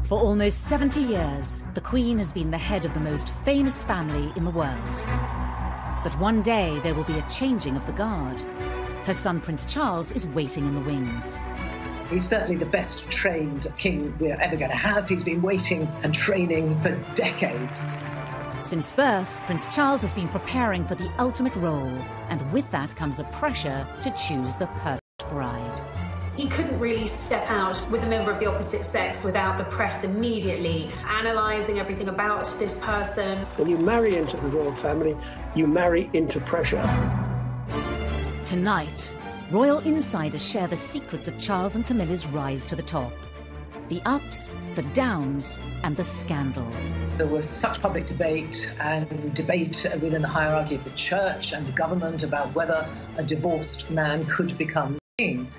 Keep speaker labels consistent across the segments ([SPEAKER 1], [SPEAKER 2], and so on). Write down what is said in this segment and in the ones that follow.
[SPEAKER 1] For almost 70 years, the Queen has been the head of the most famous family in the world. But one day there will be a changing of the guard. Her son Prince Charles is waiting in the wings.
[SPEAKER 2] He's certainly the best trained king we're ever going to have. He's been waiting and training for decades.
[SPEAKER 1] Since birth, Prince Charles has been preparing for the ultimate role, and with that comes a pressure to choose the perfect bride.
[SPEAKER 3] He couldn't really step out with a member of the opposite sex without the press immediately analysing everything about this person.
[SPEAKER 4] When you marry into the royal family, you marry into pressure.
[SPEAKER 1] Tonight, royal insiders share the secrets of Charles and Camilla's rise to the top. The ups, the downs, and the scandal.
[SPEAKER 2] There was such public debate and debate within the hierarchy of the church and the government about whether a divorced man could become king.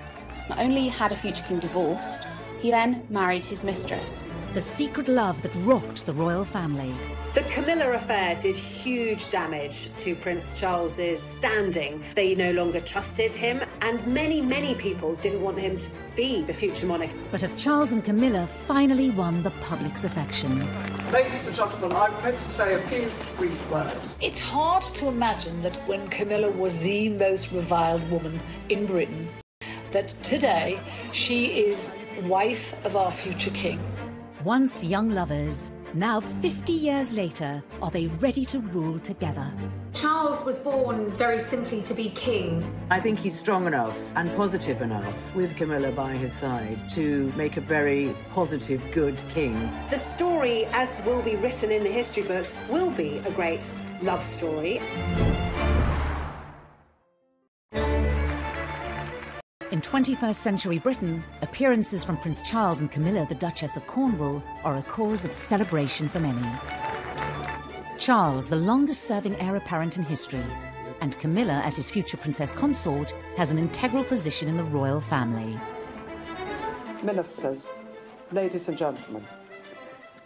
[SPEAKER 5] Not only had a future king divorced, he then married his mistress.
[SPEAKER 1] The secret love that rocked the royal family.
[SPEAKER 6] The Camilla affair did huge damage to Prince Charles's standing. They no longer trusted him, and many, many people didn't want him to be the future monarch.
[SPEAKER 1] But have Charles and Camilla finally won the public's affection?
[SPEAKER 7] Ladies and gentlemen, I'm going to say a few brief words.
[SPEAKER 8] It's hard to imagine that when Camilla was the most reviled woman in Britain, that today she is wife of our future king.
[SPEAKER 1] Once young lovers, now 50 years later, are they ready to rule together?
[SPEAKER 3] Charles was born very simply to be king.
[SPEAKER 9] I think he's strong enough and positive enough, with Camilla by his side, to make a very positive, good king.
[SPEAKER 6] The story, as will be written in the history books, will be a great love story.
[SPEAKER 1] In 21st century Britain, appearances from Prince Charles and Camilla, the Duchess of Cornwall, are a cause of celebration for many. Charles, the longest-serving heir apparent in history, and Camilla, as his future princess consort, has an integral position in the royal family.
[SPEAKER 7] Ministers, ladies and gentlemen,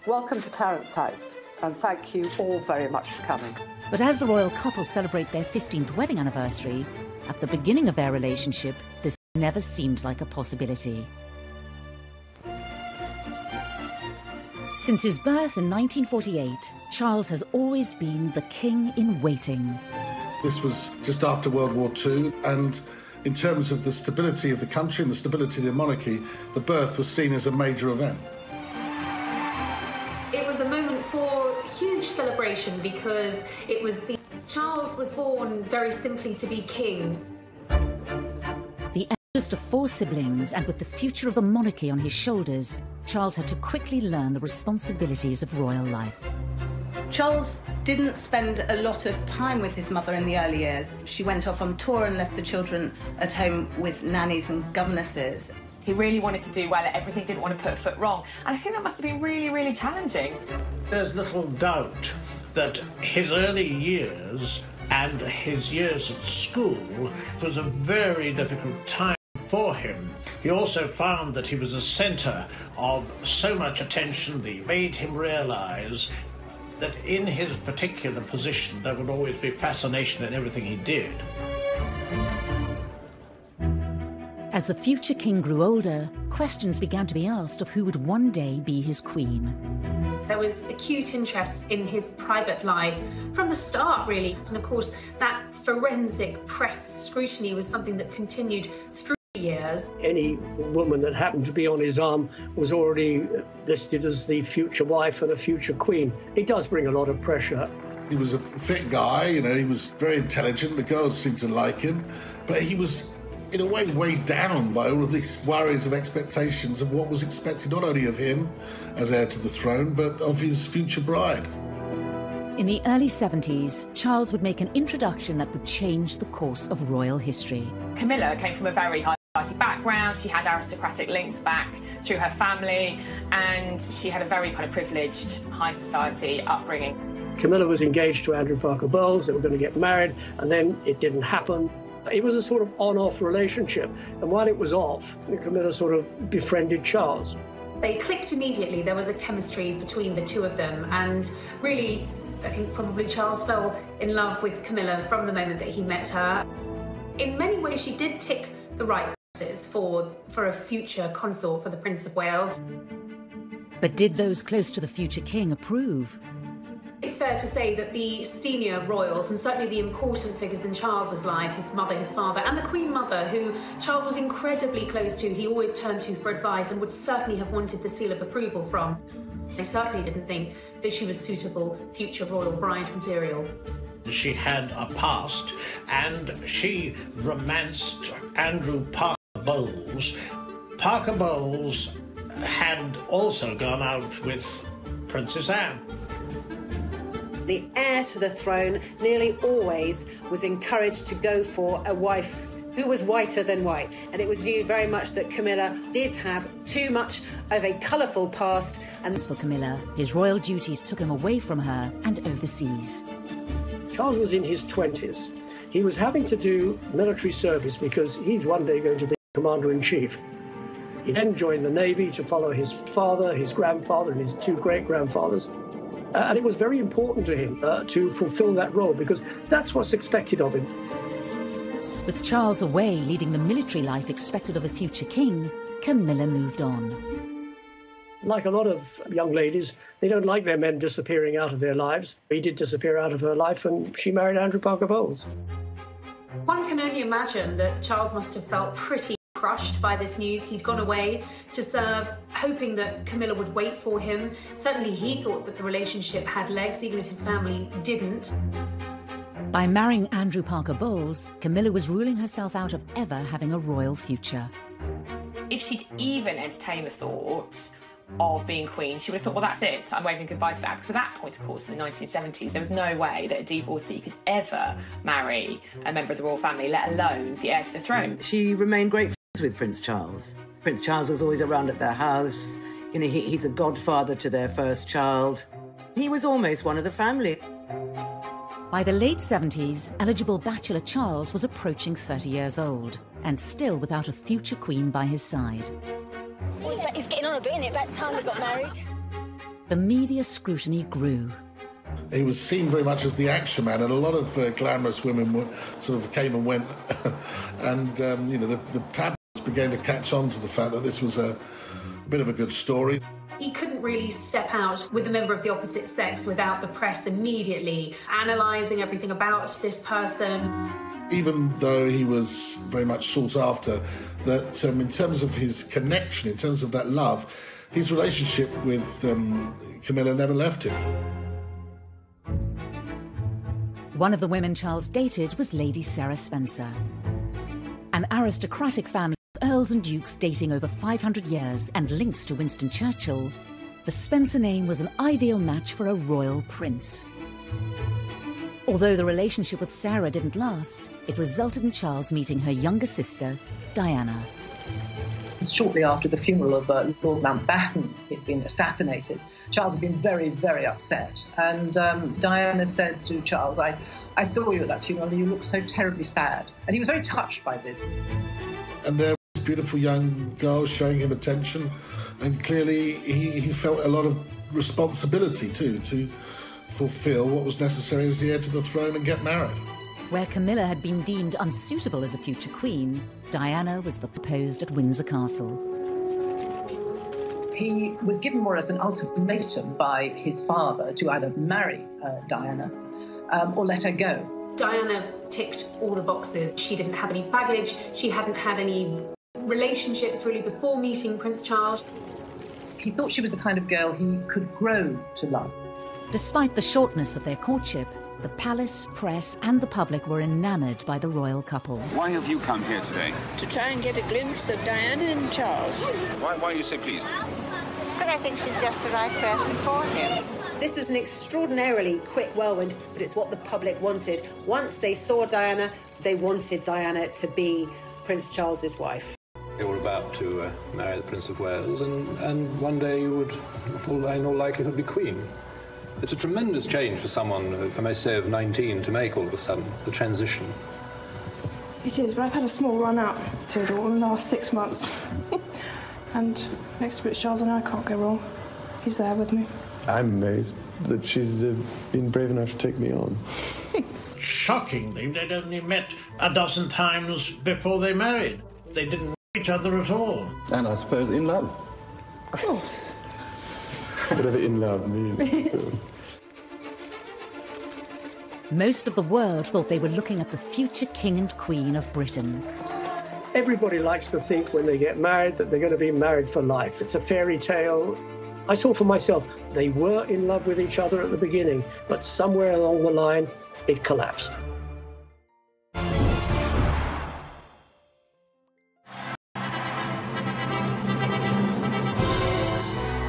[SPEAKER 7] welcome to Clarence House, and thank you all very much for coming.
[SPEAKER 1] But as the royal couple celebrate their 15th wedding anniversary, at the beginning of their relationship, this never seemed like a possibility. Since his birth in 1948, Charles has always been the king in waiting.
[SPEAKER 10] This was just after World War II, and in terms of the stability of the country and the stability of the monarchy, the birth was seen as a major event.
[SPEAKER 3] It was a moment for huge celebration because it was Charles was born very simply to be king.
[SPEAKER 1] The eldest of 4 siblings, and with the future of the monarchy on his shoulders, Charles had to quickly learn the responsibilities of royal life.
[SPEAKER 11] Charles didn't spend a lot of time with his mother in the early years. She went off on tour and left the children at home with nannies and governesses.
[SPEAKER 12] He really wanted to do well at everything, didn't want to put a foot wrong. And I think that must have been really, really challenging.
[SPEAKER 13] There's little doubt that his early years and his years at school was a very difficult time for him. He also found that he was a centre of so much attention that made him realise that in his particular position there would always be fascination in everything he did.
[SPEAKER 1] As the future king grew older, questions began to be asked of who would one day be his queen.
[SPEAKER 3] There was acute interest in his private life from the start, really. And of course, that forensic press scrutiny was something that continued through the years.
[SPEAKER 4] Any woman that happened to be on his arm was already listed as the future wife and a future queen. It does bring a lot of pressure.
[SPEAKER 10] He was a fit guy, you know, he was very intelligent. The girls seemed to like him, but he was in a way weighed down by all of these worries and expectations of what was expected not only of him as heir to the throne, but of his future bride.
[SPEAKER 1] In the early 70s, Charles would make an introduction that would change the course of royal history.
[SPEAKER 12] Camilla came from a very high society background. She had aristocratic links back through her family, and she had a very kind of privileged high society upbringing.
[SPEAKER 4] Camilla was engaged to Andrew Parker Bowles. They were going to get married, and then it didn't happen. It was a sort of on-off relationship, and while it was off, Camilla sort of befriended Charles.
[SPEAKER 3] They clicked immediately. There was a chemistry between the two of them, and really, I think probably Charles fell in love with Camilla from the moment that he met her. In many ways, she did tick the right boxes for a future consort for the Prince of Wales.
[SPEAKER 1] But did those close to the future king approve?
[SPEAKER 3] It's fair to say that the senior royals, and certainly the important figures in Charles's life, his mother, his father, and the Queen Mother, who Charles was incredibly close to, he always turned to for advice and would certainly have wanted the seal of approval from. They certainly didn't think that she was suitable future royal bride material.
[SPEAKER 13] She had a past, and she romanced Andrew Parker Bowles. Parker Bowles had also gone out with Princess Anne.
[SPEAKER 6] The heir to the throne nearly always was encouraged to go for a wife who was whiter than white, and it was viewed very much that Camilla did have too much of a colourful past. And
[SPEAKER 1] for Camilla, his royal duties took him away from her and overseas.
[SPEAKER 4] Charles was in his 20s. He was having to do military service because he's one day going to be commander-in-chief. He then joined the Navy to follow his father, his grandfather, and his two great-grandfathers. And it was very important to him to fulfill that role because that's what's expected of him.
[SPEAKER 1] With Charles away leading the military life expected of a future king, Camilla moved on.
[SPEAKER 4] Like a lot of young ladies, they don't like their men disappearing out of their lives. He did disappear out of her life, and she married Andrew Parker Bowles.
[SPEAKER 3] One can only imagine that Charles must have felt pretty crushed by this news. He'd gone away to serve, hoping that Camilla would wait for him. Certainly he thought that the relationship had legs, even if his family didn't.
[SPEAKER 1] By marrying Andrew Parker Bowles, Camilla was ruling herself out of ever having a royal future.
[SPEAKER 12] If she'd even entertained the thought of being queen, she would have thought, well, that's it, I'm waving goodbye to that. Because at that point, of course, in the 1970s, there was no way that a divorcee could ever marry a member of the royal family, let alone the heir to the throne.
[SPEAKER 9] She remained great friends with Prince Charles. Prince Charles was always around at their house. You know, he's a godfather to their first child. He was almost one of the family.
[SPEAKER 1] By the late 70s, eligible bachelor Charles was approaching 30 years old and still without a future queen by his side.
[SPEAKER 14] He's getting on a bit, isn't it? About time we got married.
[SPEAKER 1] The media scrutiny grew.
[SPEAKER 10] He was seen very much as the action man, and a lot of glamorous women sort of came and went. And, you know, the tabloids began to catch on to the fact that this was a bit of a good story.
[SPEAKER 3] He couldn't really step out with a member of the opposite sex without the press immediately analysing everything about this person.
[SPEAKER 10] Even though he was very much sought after, that in terms of his connection, in terms of that love, his relationship with Camilla never left him.
[SPEAKER 1] One of the women Charles dated was Lady Sarah Spencer. An aristocratic family with earls and dukes dating over 500 years and links to Winston Churchill, the Spencer name was an ideal match for a royal prince. Although the relationship with Sarah didn't last, it resulted in Charles meeting her younger sister, Diana.
[SPEAKER 2] Shortly after the funeral of Lord Mountbatten, he'd been assassinated, Charles had been very, very upset. And Diana said to Charles, I saw you at that funeral and you looked so terribly sad. And he was very touched by this.
[SPEAKER 10] And there was beautiful young girls showing him attention. And clearly he felt a lot of responsibility, too, to fulfil what was necessary as the heir to the throne and get married.
[SPEAKER 1] Where Camilla had been deemed unsuitable as a future queen, Diana was the proposed at Windsor Castle.
[SPEAKER 2] He was given more as an ultimatum by his father to either marry Diana or let her go.
[SPEAKER 3] Diana ticked all the boxes. She didn't have any baggage. She hadn't had any relationships really before meeting Prince Charles.
[SPEAKER 2] He thought she was the kind of girl he could grow to love.
[SPEAKER 1] Despite the shortness of their courtship, the palace, press and the public were enamoured by the royal couple.
[SPEAKER 15] Why have you come here today?
[SPEAKER 16] To try and get a glimpse of Diana and Charles.
[SPEAKER 15] Why are you so pleased?
[SPEAKER 16] Because I think she's just the right person for him.
[SPEAKER 6] This was an extraordinarily quick whirlwind, but it's what the public wanted. Once they saw Diana, they wanted Diana to be Prince Charles's wife.
[SPEAKER 17] They were about to marry the Prince of Wales, and one day you would, in all likelihood, be Queen. It's a tremendous change for someone, if I may say, of 19 to make all of a sudden, the transition.
[SPEAKER 18] It is, but I've had a small run out to it all in the last 6 months. And next to Prince Charles and I can't go wrong. He's there with me.
[SPEAKER 19] I'm amazed that she's been brave enough to take me on.
[SPEAKER 13] Shockingly, they'd only met a dozen times before they married. They didn't know each other at all.
[SPEAKER 19] And I suppose in love.
[SPEAKER 18] Of course.
[SPEAKER 19] whatever in love means.
[SPEAKER 1] Most of the world thought they were looking at the future King and Queen of Britain.
[SPEAKER 4] Everybody likes to think when they get married that they're going to be married for life. It's a fairy tale. I saw for myself, they were in love with each other at the beginning, but somewhere along the line, it collapsed.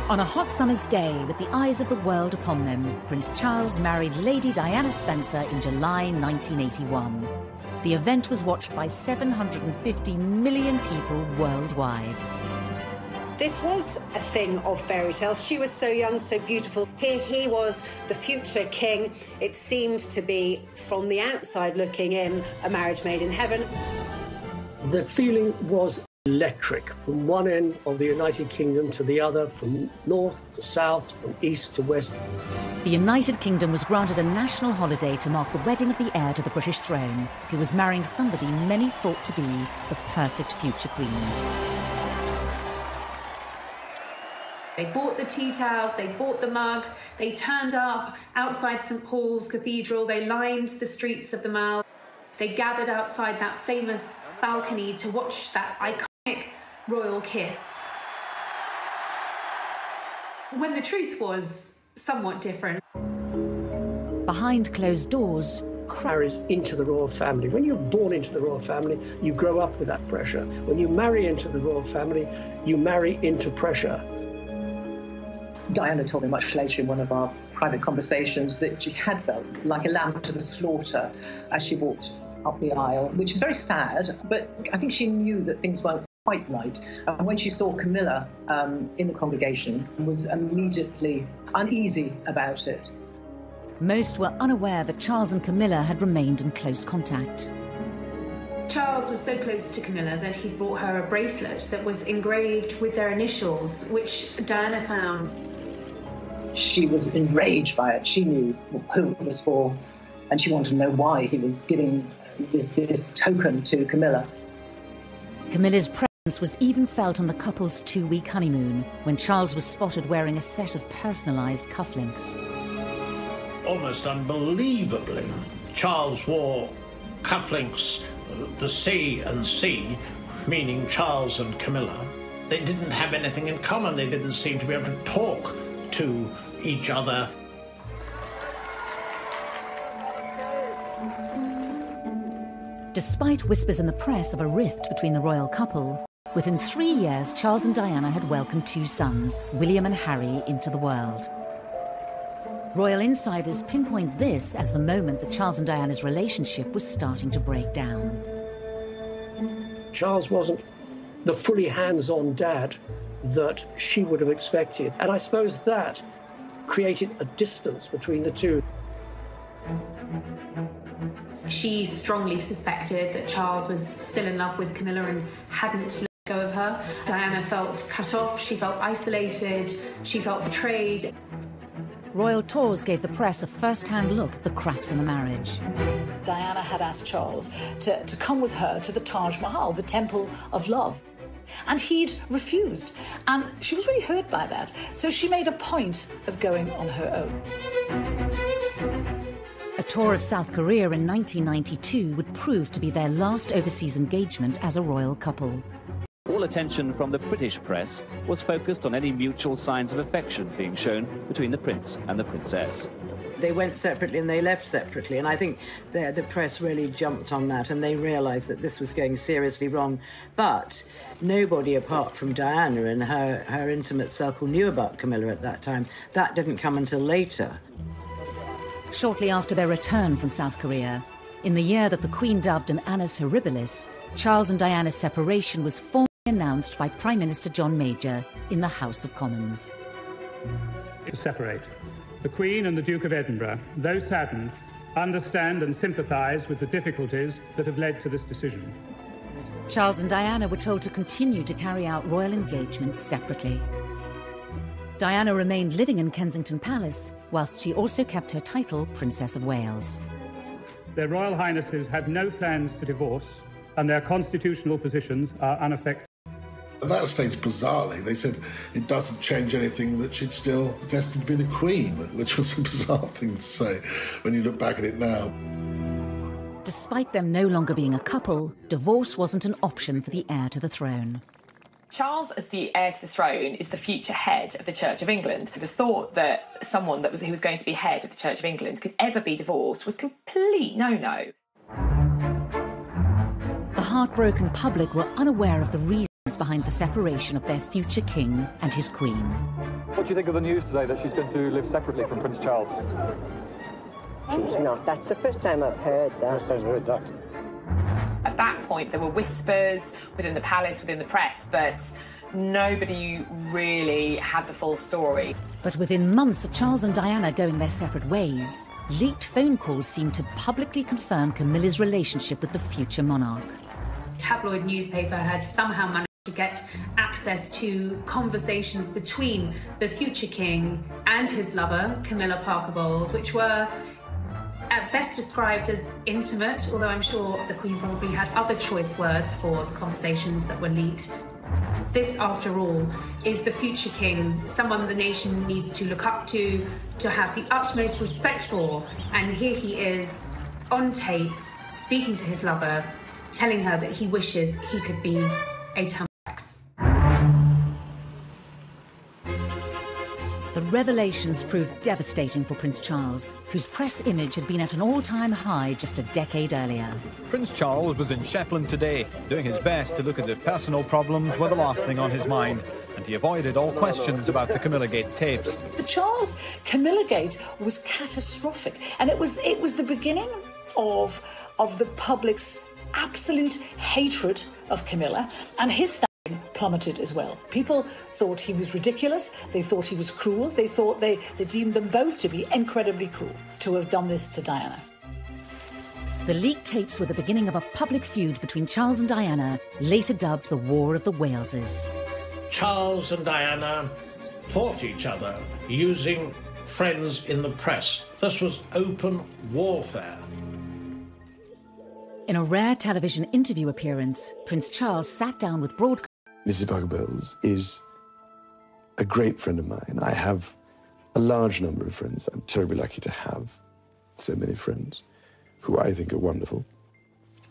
[SPEAKER 1] On a hot summer's day, with the eyes of the world upon them, Prince Charles married Lady Diana Spencer in July 1981. The event was watched by 750 million people worldwide.
[SPEAKER 6] This was a thing of fairy tales. She was so young, so beautiful. Here he was, the future king. It seemed to be, from the outside looking in, a marriage made in heaven.
[SPEAKER 4] The feeling was electric, from one end of the United Kingdom to the other, from north to south, from east to west.
[SPEAKER 1] The United Kingdom was granted a national holiday to mark the wedding of the heir to the British throne, who was marrying somebody many thought to be the perfect future queen.
[SPEAKER 3] They bought the tea towels, they bought the mugs, they turned up outside St Paul's Cathedral, they lined the streets of the Mall, they gathered outside that famous balcony to watch that iconic royal kiss. When the truth was somewhat different.
[SPEAKER 1] Behind closed doors,
[SPEAKER 4] marries into the royal family. When you're born into the royal family, you grow up with that pressure. When you marry into the royal family, you marry into pressure.
[SPEAKER 2] Diana told me much later in one of our private conversations that she had felt like a lamb to the slaughter as she walked up the aisle, which is very sad, but I think she knew that things weren't quite right. And when she saw Camilla in the congregation, was immediately uneasy about it.
[SPEAKER 1] Most were unaware that Charles and Camilla had remained in close contact.
[SPEAKER 3] Charles was so close to Camilla that he brought her a bracelet that was engraved with their initials, which Diana found.
[SPEAKER 2] She was enraged by it. She knew who it was for, and she wanted to know why he was giving this token to Camilla.
[SPEAKER 1] Camilla's presence was even felt on the couple's 2-week honeymoon, when Charles was spotted wearing a set of personalised cufflinks.
[SPEAKER 13] Almost unbelievably, Charles wore cufflinks, the C and C, meaning Charles and Camilla. They didn't have anything in common. They didn't seem to be able to talk to each other.
[SPEAKER 1] Despite whispers in the press of a rift between the royal couple, within 3 years, Charles and Diana had welcomed 2 sons, William and Harry, into the world. Royal insiders pinpoint this as the moment that Charles and Diana's relationship was starting to break down.
[SPEAKER 4] Charles wasn't the fully hands-on dad that she would have expected, and I suppose that created a distance between the two.
[SPEAKER 3] She strongly suspected that Charles was still in love with Camilla and hadn't let go of her. Diana felt cut off, she felt isolated, she felt betrayed.
[SPEAKER 1] Royal tours gave the press a first-hand look at the cracks in the marriage.
[SPEAKER 8] Diana had asked Charles to come with her to the Taj Mahal, the Temple of Love. And he'd refused. And she was really hurt by that. So she made a point of going on her own.
[SPEAKER 1] A tour of South Korea in 1992 would prove to be their last overseas engagement as a royal couple.
[SPEAKER 20] All attention from the British press was focused on any mutual signs of affection being shown between the prince and the princess.
[SPEAKER 9] They went separately and they left separately, and I think the press really jumped on that and they realised that this was going seriously wrong. But nobody apart from Diana and her intimate circle knew about Camilla at that time. That didn't come until later.
[SPEAKER 1] Shortly after their return from South Korea, in the year that the Queen dubbed an annus horribilis, Charles and Diana's separation was formally announced by Prime Minister John Major in the House of Commons.
[SPEAKER 21] To separate. The Queen and the Duke of Edinburgh, though saddened, understand and sympathise with the difficulties that have led to this decision.
[SPEAKER 1] Charles and Diana were told to continue to carry out royal engagements separately. Diana remained living in Kensington Palace, whilst she also kept her title Princess of Wales.
[SPEAKER 21] Their Royal Highnesses have no plans to divorce, and their constitutional positions are unaffected.
[SPEAKER 10] At that stage, bizarrely, they said it doesn't change anything, that she's still destined to be the Queen, which was a bizarre thing to say when you look back at it now.
[SPEAKER 1] Despite them no longer being a couple, divorce wasn't an option for the heir to the throne.
[SPEAKER 12] Charles, as the heir to the throne, is the future head of the Church of England. The thought that someone who was going to be head of the Church of England could ever be divorced was complete no-no.
[SPEAKER 1] The heartbroken public were unaware of the reasons behind the separation of their future king and his queen.
[SPEAKER 5] What do you think of the news today that she's going to live separately from Prince Charles?
[SPEAKER 22] She's not. That's the first time I've heard that.
[SPEAKER 5] First time I've heard that.
[SPEAKER 12] At that point, there were whispers within the palace, within the press, but nobody really had the full story.
[SPEAKER 1] But within months of Charles and Diana going their separate ways, leaked phone calls seemed to publicly confirm Camilla's relationship with the future monarch.
[SPEAKER 3] Tabloid newspaper had somehow managed to get access to conversations between the future king and his lover, Camilla Parker Bowles, which were at best described as intimate, although I'm sure the Queen probably had other choice words for the conversations that were leaked. This, after all, is the future king, someone the nation needs to look up to have the utmost respect for. And here he is, on tape, speaking to his lover, telling her that he wishes he could be a Tamil.
[SPEAKER 1] The revelations proved devastating for Prince Charles, whose press image had been at an all-time high just a decade earlier.
[SPEAKER 23] Prince Charles was in Shetland today, doing his best to look as if personal problems were the last thing on his mind, and he avoided all questions about the Camilla Gate tapes.
[SPEAKER 8] The Charles-Camilla Gate was catastrophic, and it was the beginning of the public's absolute hatred of Camilla, and his standing plummeted as well. People thought he was ridiculous, they thought he was cruel, they deemed them both to be incredibly cruel to have done this to Diana.
[SPEAKER 1] The leaked tapes were the beginning of a public feud between Charles and Diana, later dubbed the War of the Waleses.
[SPEAKER 13] Charles and Diana fought each other using friends in the press. This was open warfare.
[SPEAKER 1] In a rare television interview appearance, Prince Charles sat down with broadcasters.
[SPEAKER 19] Mrs. Parker Bowles is a great friend of mine. I have a large number of friends. I'm terribly lucky to have so many friends who I think are wonderful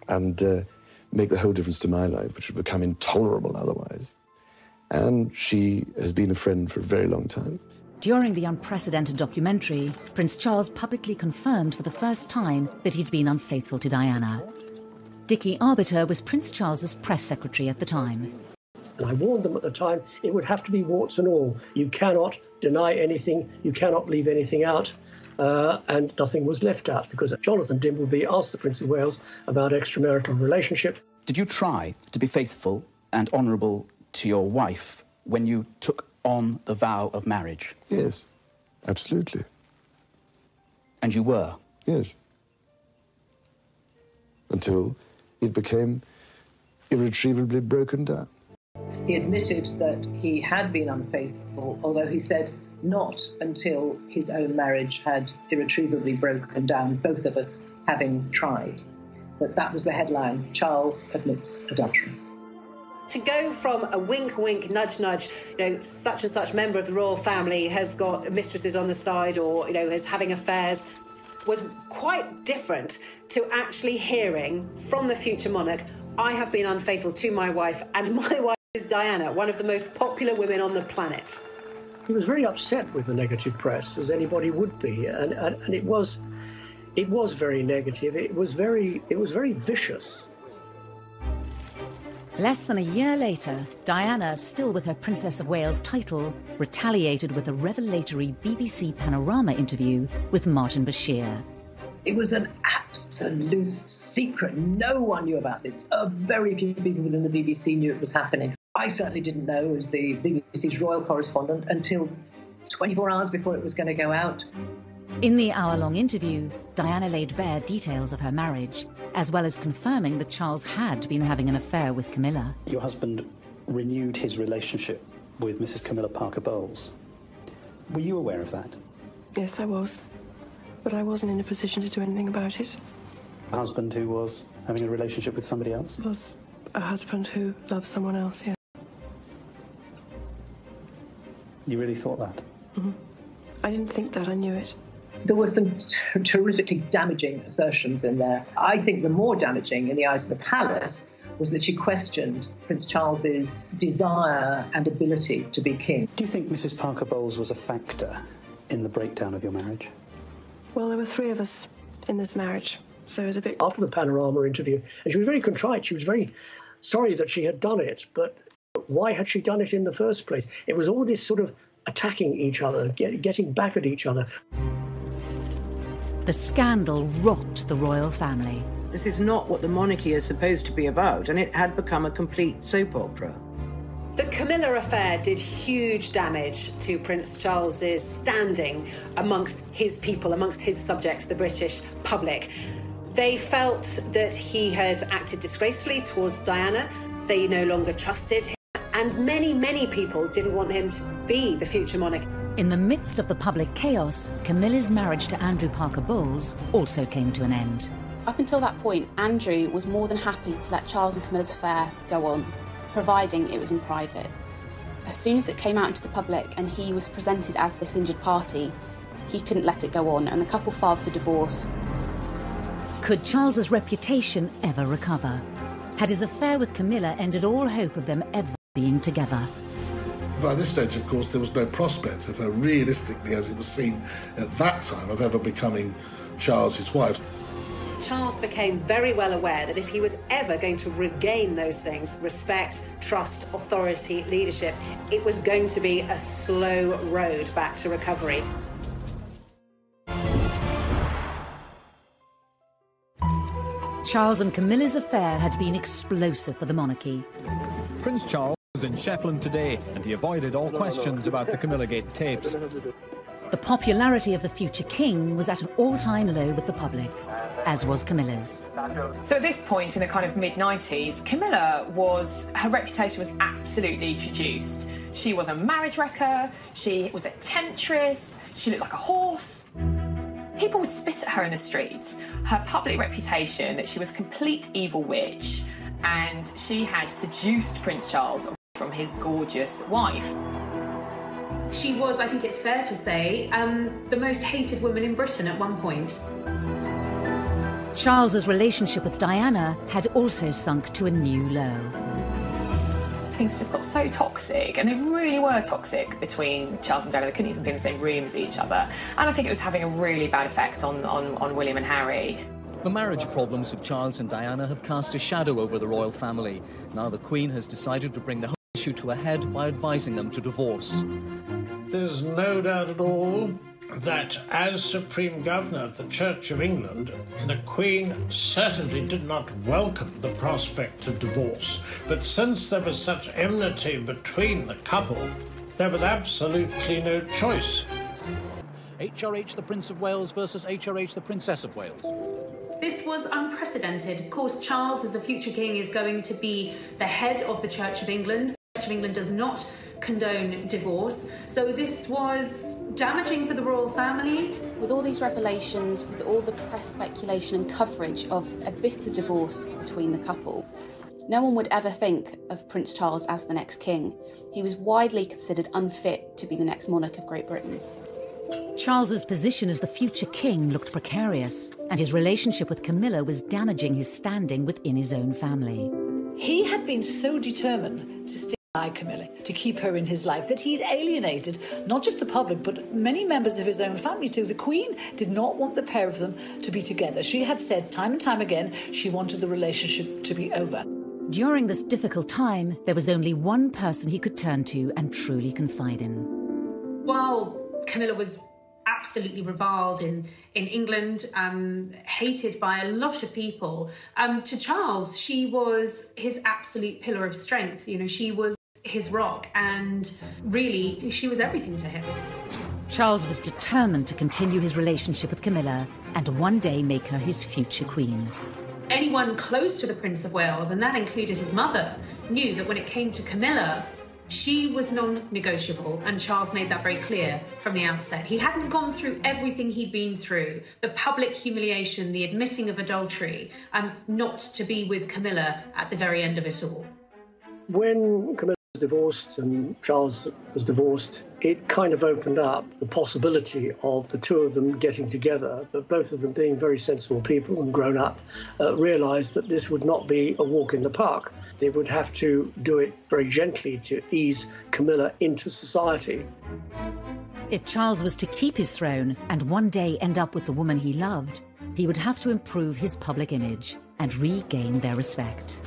[SPEAKER 19] and make the whole difference to my life, which would become intolerable otherwise. And she has been a friend for a very long time.
[SPEAKER 1] During the unprecedented documentary, Prince Charles publicly confirmed for the first time that he'd been unfaithful to Diana. Dickie Arbiter was Prince Charles's press secretary at the time.
[SPEAKER 4] And I warned them at the time, it would have to be warts and all. You cannot deny anything, you cannot leave anything out, and nothing was left out, because Jonathan Dimbleby asked the Prince of Wales about extramarital relationship.
[SPEAKER 24] Did you try to be faithful and honourable to your wife when you took on the vow of marriage?
[SPEAKER 19] Yes, absolutely.
[SPEAKER 24] And you were?
[SPEAKER 19] Yes. Until it became irretrievably broken down.
[SPEAKER 2] He admitted that he had been unfaithful, although he said not until his own marriage had irretrievably broken down, both of us having tried. But that was the headline: Charles admits adultery.
[SPEAKER 6] To go from a wink, wink, nudge, nudge, such and such member of the royal family has got mistresses on the side or, is having affairs, was quite different to actually hearing from the future monarch, I have been unfaithful to my wife, and my wife is Diana, one of the most popular women on the planet.
[SPEAKER 4] He was very upset with the negative press, as anybody would be, and it was very negative. It was very vicious.
[SPEAKER 1] Less than a year later, Diana, still with her Princess of Wales title, retaliated with a revelatory BBC Panorama interview with Martin Bashir.
[SPEAKER 2] It was an absolute secret. No one knew about this. Very few people within the BBC knew it was happening. I certainly didn't know, as the BBC's royal correspondent, until 24 hours before it was going to go out.
[SPEAKER 1] In the hour-long interview, Diana laid bare details of her marriage, as well as confirming that Charles had been having an affair with Camilla.
[SPEAKER 25] Your husband renewed his relationship with Mrs. Camilla Parker Bowles. Were you aware of that?
[SPEAKER 18] Yes, I was. But I wasn't in a position to do anything about it.
[SPEAKER 25] A husband who was having a relationship with somebody else?
[SPEAKER 18] Was a husband who loved someone else, yeah.
[SPEAKER 25] You really thought that?
[SPEAKER 18] Mm-hmm. I didn't think that, I knew it.
[SPEAKER 2] There were some terrifically damaging assertions in there. I think the more damaging in the eyes of the palace was that she questioned Prince Charles's desire and ability to be king.
[SPEAKER 25] Do you think Mrs. Parker Bowles was a factor in the breakdown of your marriage?
[SPEAKER 18] Well, there were 3 of us in this marriage, so it was a bit...
[SPEAKER 4] After the Panorama interview, and she was very contrite, she was very sorry that she had done it, but why had she done it in the first place? It was all this sort of attacking each other, getting back at each other.
[SPEAKER 1] The scandal rocked the royal family.
[SPEAKER 9] This is not what the monarchy is supposed to be about, and it had become a complete soap opera.
[SPEAKER 6] The Camilla affair did huge damage to Prince Charles's standing amongst his people, amongst his subjects, the British public. They felt that he had acted disgracefully towards Diana. They no longer trusted him. And many, many people didn't want him to be the future monarch.
[SPEAKER 1] In the midst of the public chaos, Camilla's marriage to Andrew Parker Bowles also came to an end.
[SPEAKER 7] Up until that point, Andrew was more than happy to let Charles and Camilla's affair go on, providing it was in private. As soon as it came out into the public and he was presented as this injured party, he couldn't let it go on, and the couple filed for divorce.
[SPEAKER 1] Could Charles's reputation ever recover? Had his affair with Camilla ended all hope of them ever being together?
[SPEAKER 10] By this stage, of course, there was no prospect of her, realistically, as it was seen at that time, of ever becoming Charles's wife.
[SPEAKER 6] Charles became very well aware that if he was ever going to regain those things, respect, trust, authority, leadership, it was going to be a slow road back to recovery.
[SPEAKER 1] Charles and Camilla's affair had been explosive for the monarchy.
[SPEAKER 23] Prince Charles was in Shetland today, and he avoided all questions about the Camilla Gate tapes.
[SPEAKER 1] The popularity of the future king was at an all-time low with the public, as was Camilla's.
[SPEAKER 12] So at this point, in the kind of mid-90s, her reputation was absolutely traduced. She was a marriage wrecker, she was a temptress, she looked like a horse. People would spit at her in the streets. Her public reputation that she was a complete evil witch, and she had seduced Prince Charles from his gorgeous wife.
[SPEAKER 3] She was, I think it's fair to say, the most hated woman in Britain at one point.
[SPEAKER 1] Charles's relationship with Diana had also sunk to a new low.
[SPEAKER 12] Things just got so toxic, and they really were toxic between Charles and Diana. They couldn't even be in the same room as each other. And I think it was having a really bad effect on William and Harry.
[SPEAKER 11] The marriage problems of Charles and Diana have cast a shadow over the royal family. Now the Queen has decided to bring the whole issue to a head by advising them to divorce.
[SPEAKER 13] There's no doubt at all that as Supreme Governor of the Church of England, the Queen certainly did not welcome the prospect of divorce. But since there was such enmity between the couple, there was absolutely no choice.
[SPEAKER 14] HRH the Prince of Wales versus HRH the Princess of Wales.
[SPEAKER 3] This was unprecedented. Of course, Charles, as a future king, is going to be the head of the Church of England. The Church of England does not condone divorce. So this was damaging for the royal family.
[SPEAKER 7] With all these revelations, with all the press speculation and coverage of a bitter divorce between the couple, no one would ever think of Prince Charles as the next king. He was widely considered unfit to be the next monarch of Great Britain.
[SPEAKER 1] Charles's position as the future king looked precarious, and his relationship with Camilla was damaging his standing within his own family.
[SPEAKER 8] He had been so determined to stay by Camilla, to keep her in his life, that he'd alienated not just the public, but many members of his own family too. The Queen did not want the pair of them to be together. She had said time and time again she wanted the relationship to be over.
[SPEAKER 1] During this difficult time, there was only one person he could turn to and truly confide in.
[SPEAKER 3] While Camilla was absolutely reviled in England, hated by a lot of people, to Charles, she was his absolute pillar of strength. You know, she was his rock, and really, she was everything to him.
[SPEAKER 1] Charles was determined to continue his relationship with Camilla and one day make her his future queen.
[SPEAKER 3] Anyone close to the Prince of Wales, and that included his mother, knew that when it came to Camilla, she was non-negotiable, and Charles made that very clear from the outset. He hadn't gone through everything he'd been through, the public humiliation, the admitting of adultery, not to be with Camilla at the very end of it all.
[SPEAKER 4] When Camilla was divorced and Charles was divorced, it kind of opened up the possibility of the two of them getting together, but both of them being very sensible people and grown up, realised that this would not be a walk in the park. They would have to do it very gently to ease Camilla into society.
[SPEAKER 1] If Charles was to keep his throne and one day end up with the woman he loved, he would have to improve his public image and regain their respect.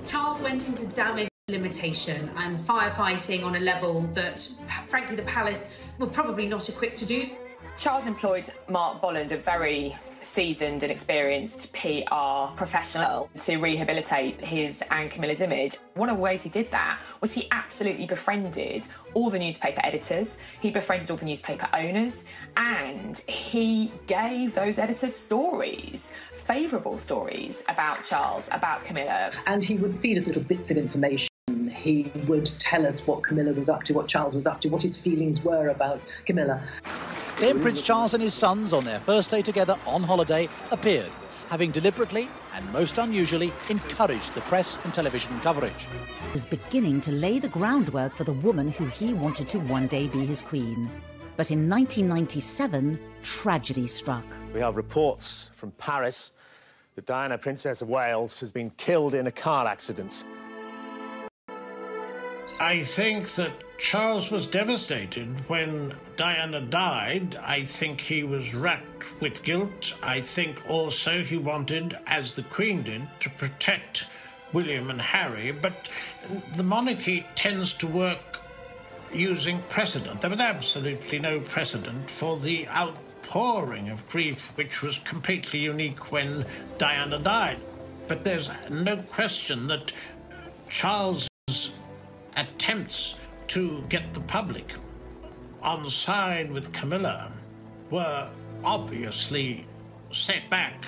[SPEAKER 3] Charles went into damage limitation and firefighting on a level that, frankly, the palace were probably not equipped to do.
[SPEAKER 12] Charles employed Mark Bolland, a very seasoned and experienced PR professional, to rehabilitate his and Camilla's image. One of the ways he did that was he absolutely befriended all the newspaper editors, he befriended all the newspaper owners, and he gave those editors stories, favourable stories about Charles, about Camilla.
[SPEAKER 2] And he would feed us little bits of information. He would tell us what Camilla was up to, what Charles was up to, what his feelings were about Camilla.
[SPEAKER 14] Then Prince Charles and his sons, on their first day together on holiday, appeared, having deliberately and most unusually encouraged the press and television coverage.
[SPEAKER 1] He was beginning to lay the groundwork for the woman who he wanted to one day be his queen. But in 1997, tragedy struck.
[SPEAKER 15] We have reports from Paris that Diana, Princess of Wales, has been killed in a car accident.
[SPEAKER 13] I think that Charles was devastated when Diana died. I think he was racked with guilt. I think also he wanted, as the Queen did, to protect William and Harry. But the monarchy tends to work using precedent. There was absolutely no precedent for the outpouring of grief, which was completely unique when Diana died. But there's no question that Charles' attempts to get the public on side with Camilla were obviously set back.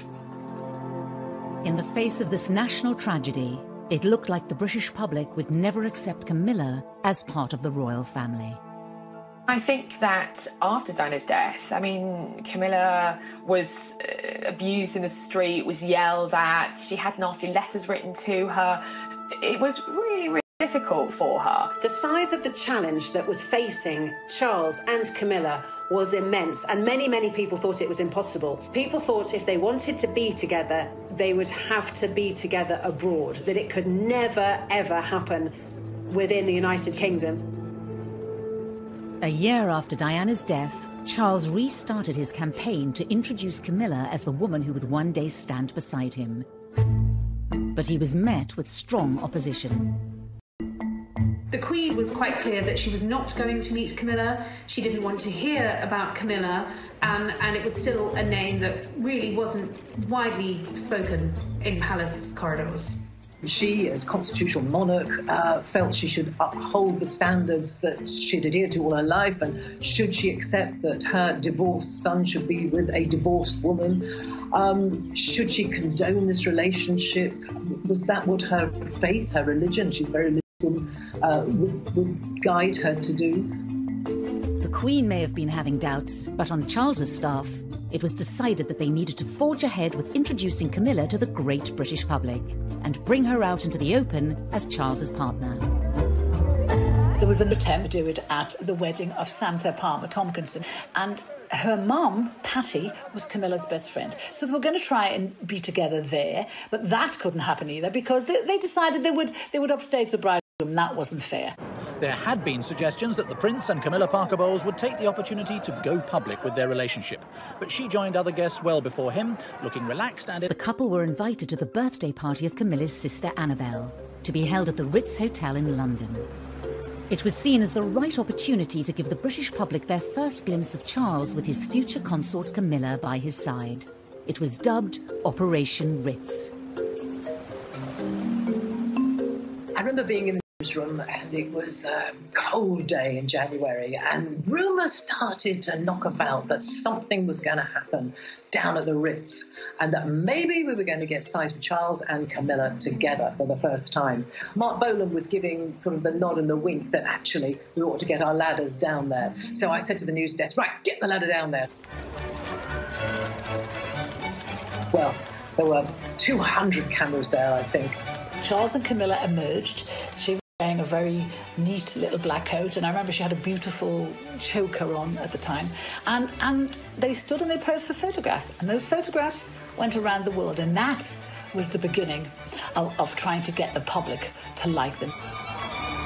[SPEAKER 1] In the face of this national tragedy, it looked like the British public would never accept Camilla as part of the royal family.
[SPEAKER 12] I think that after Diana's death, I mean, Camilla was abused in the street, was yelled at, she had nasty letters written to her. It was really difficult for her.
[SPEAKER 6] The size of the challenge that was facing Charles and Camilla was immense, and many people thought it was impossible. People thought if they wanted to be together, they would have to be together abroad, that it could never, ever happen within the United Kingdom.
[SPEAKER 1] A year after Diana's death, Charles restarted his campaign to introduce Camilla as the woman who would one day stand beside him. But he was met with strong opposition.
[SPEAKER 3] The Queen was quite clear that she was not going to meet Camilla. She didn't want to hear about Camilla, and it was still a name that really wasn't widely spoken in palace corridors.
[SPEAKER 2] She, as constitutional monarch, felt she should uphold the standards that she'd adhered to all her life, and should she accept that her divorced son should be with a divorced woman? Should she condone this relationship? Was that what her faith, her religion, she's very religious, would guide her to do?
[SPEAKER 1] The Queen may have been having doubts, but on Charles's staff, it was decided that they needed to forge ahead with introducing Camilla to the great British public and bring her out into the open as Charles's partner.
[SPEAKER 8] There was an attempt to do it at the wedding of Santa Palmer Tompkinson, and her mum, Patty, was Camilla's best friend. So they were going to try and be together there, but that couldn't happen either because they decided they would upstage the bride. That wasn't fair.
[SPEAKER 14] There had been suggestions that the Prince and Camilla Parker Bowles would take the opportunity to go public with their relationship. But she joined other guests well before him, looking relaxed and...
[SPEAKER 1] The couple were invited to the birthday party of Camilla's sister Annabelle, to be held at the Ritz Hotel in London. It was seen as the right opportunity to give the British public their first glimpse of Charles with his future consort Camilla by his side. It was dubbed Operation Ritz.
[SPEAKER 2] I remember being in the newsroom, and it was a cold day in January, and rumours started to knock about that something was going to happen down at the Ritz, and that maybe we were going to get sight of Charles and Camilla together for the first time. Mark Bolland was giving sort of the nod and the wink that actually we ought to get our ladders down there. So I said to the news desk, right, get the ladder down there. Well, there were 200 cameras there, I think.
[SPEAKER 8] Charles and Camilla emerged. She was wearing a very neat little black coat, and I remember she had a beautiful choker on at the time. And they stood and they posed for photographs, and those photographs went around the world, and that was the beginning of trying to get the public to like them.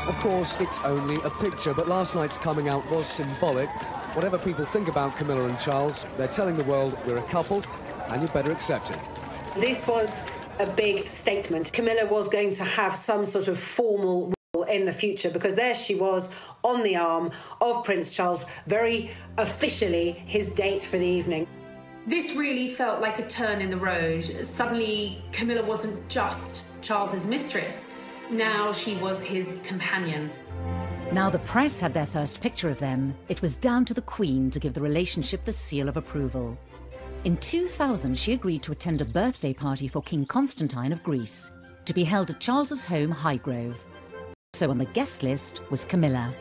[SPEAKER 16] Of course, it's only a picture, but last night's coming out was symbolic. Whatever people think about Camilla and Charles, they're telling the world we're a couple, and you better accept it.
[SPEAKER 6] This was a big statement. Camilla was going to have some sort of formal role in the future, because there she was on the arm of Prince Charles, very officially his date for the evening.
[SPEAKER 3] This really felt like a turn in the road. Suddenly, Camilla wasn't just Charles's mistress. Now she was his companion.
[SPEAKER 1] Now the press had their first picture of them, it was down to the Queen to give the relationship the seal of approval. In 2000, she agreed to attend a birthday party for King Constantine of Greece, to be held at Charles's home, Highgrove. So on the guest list was Camilla.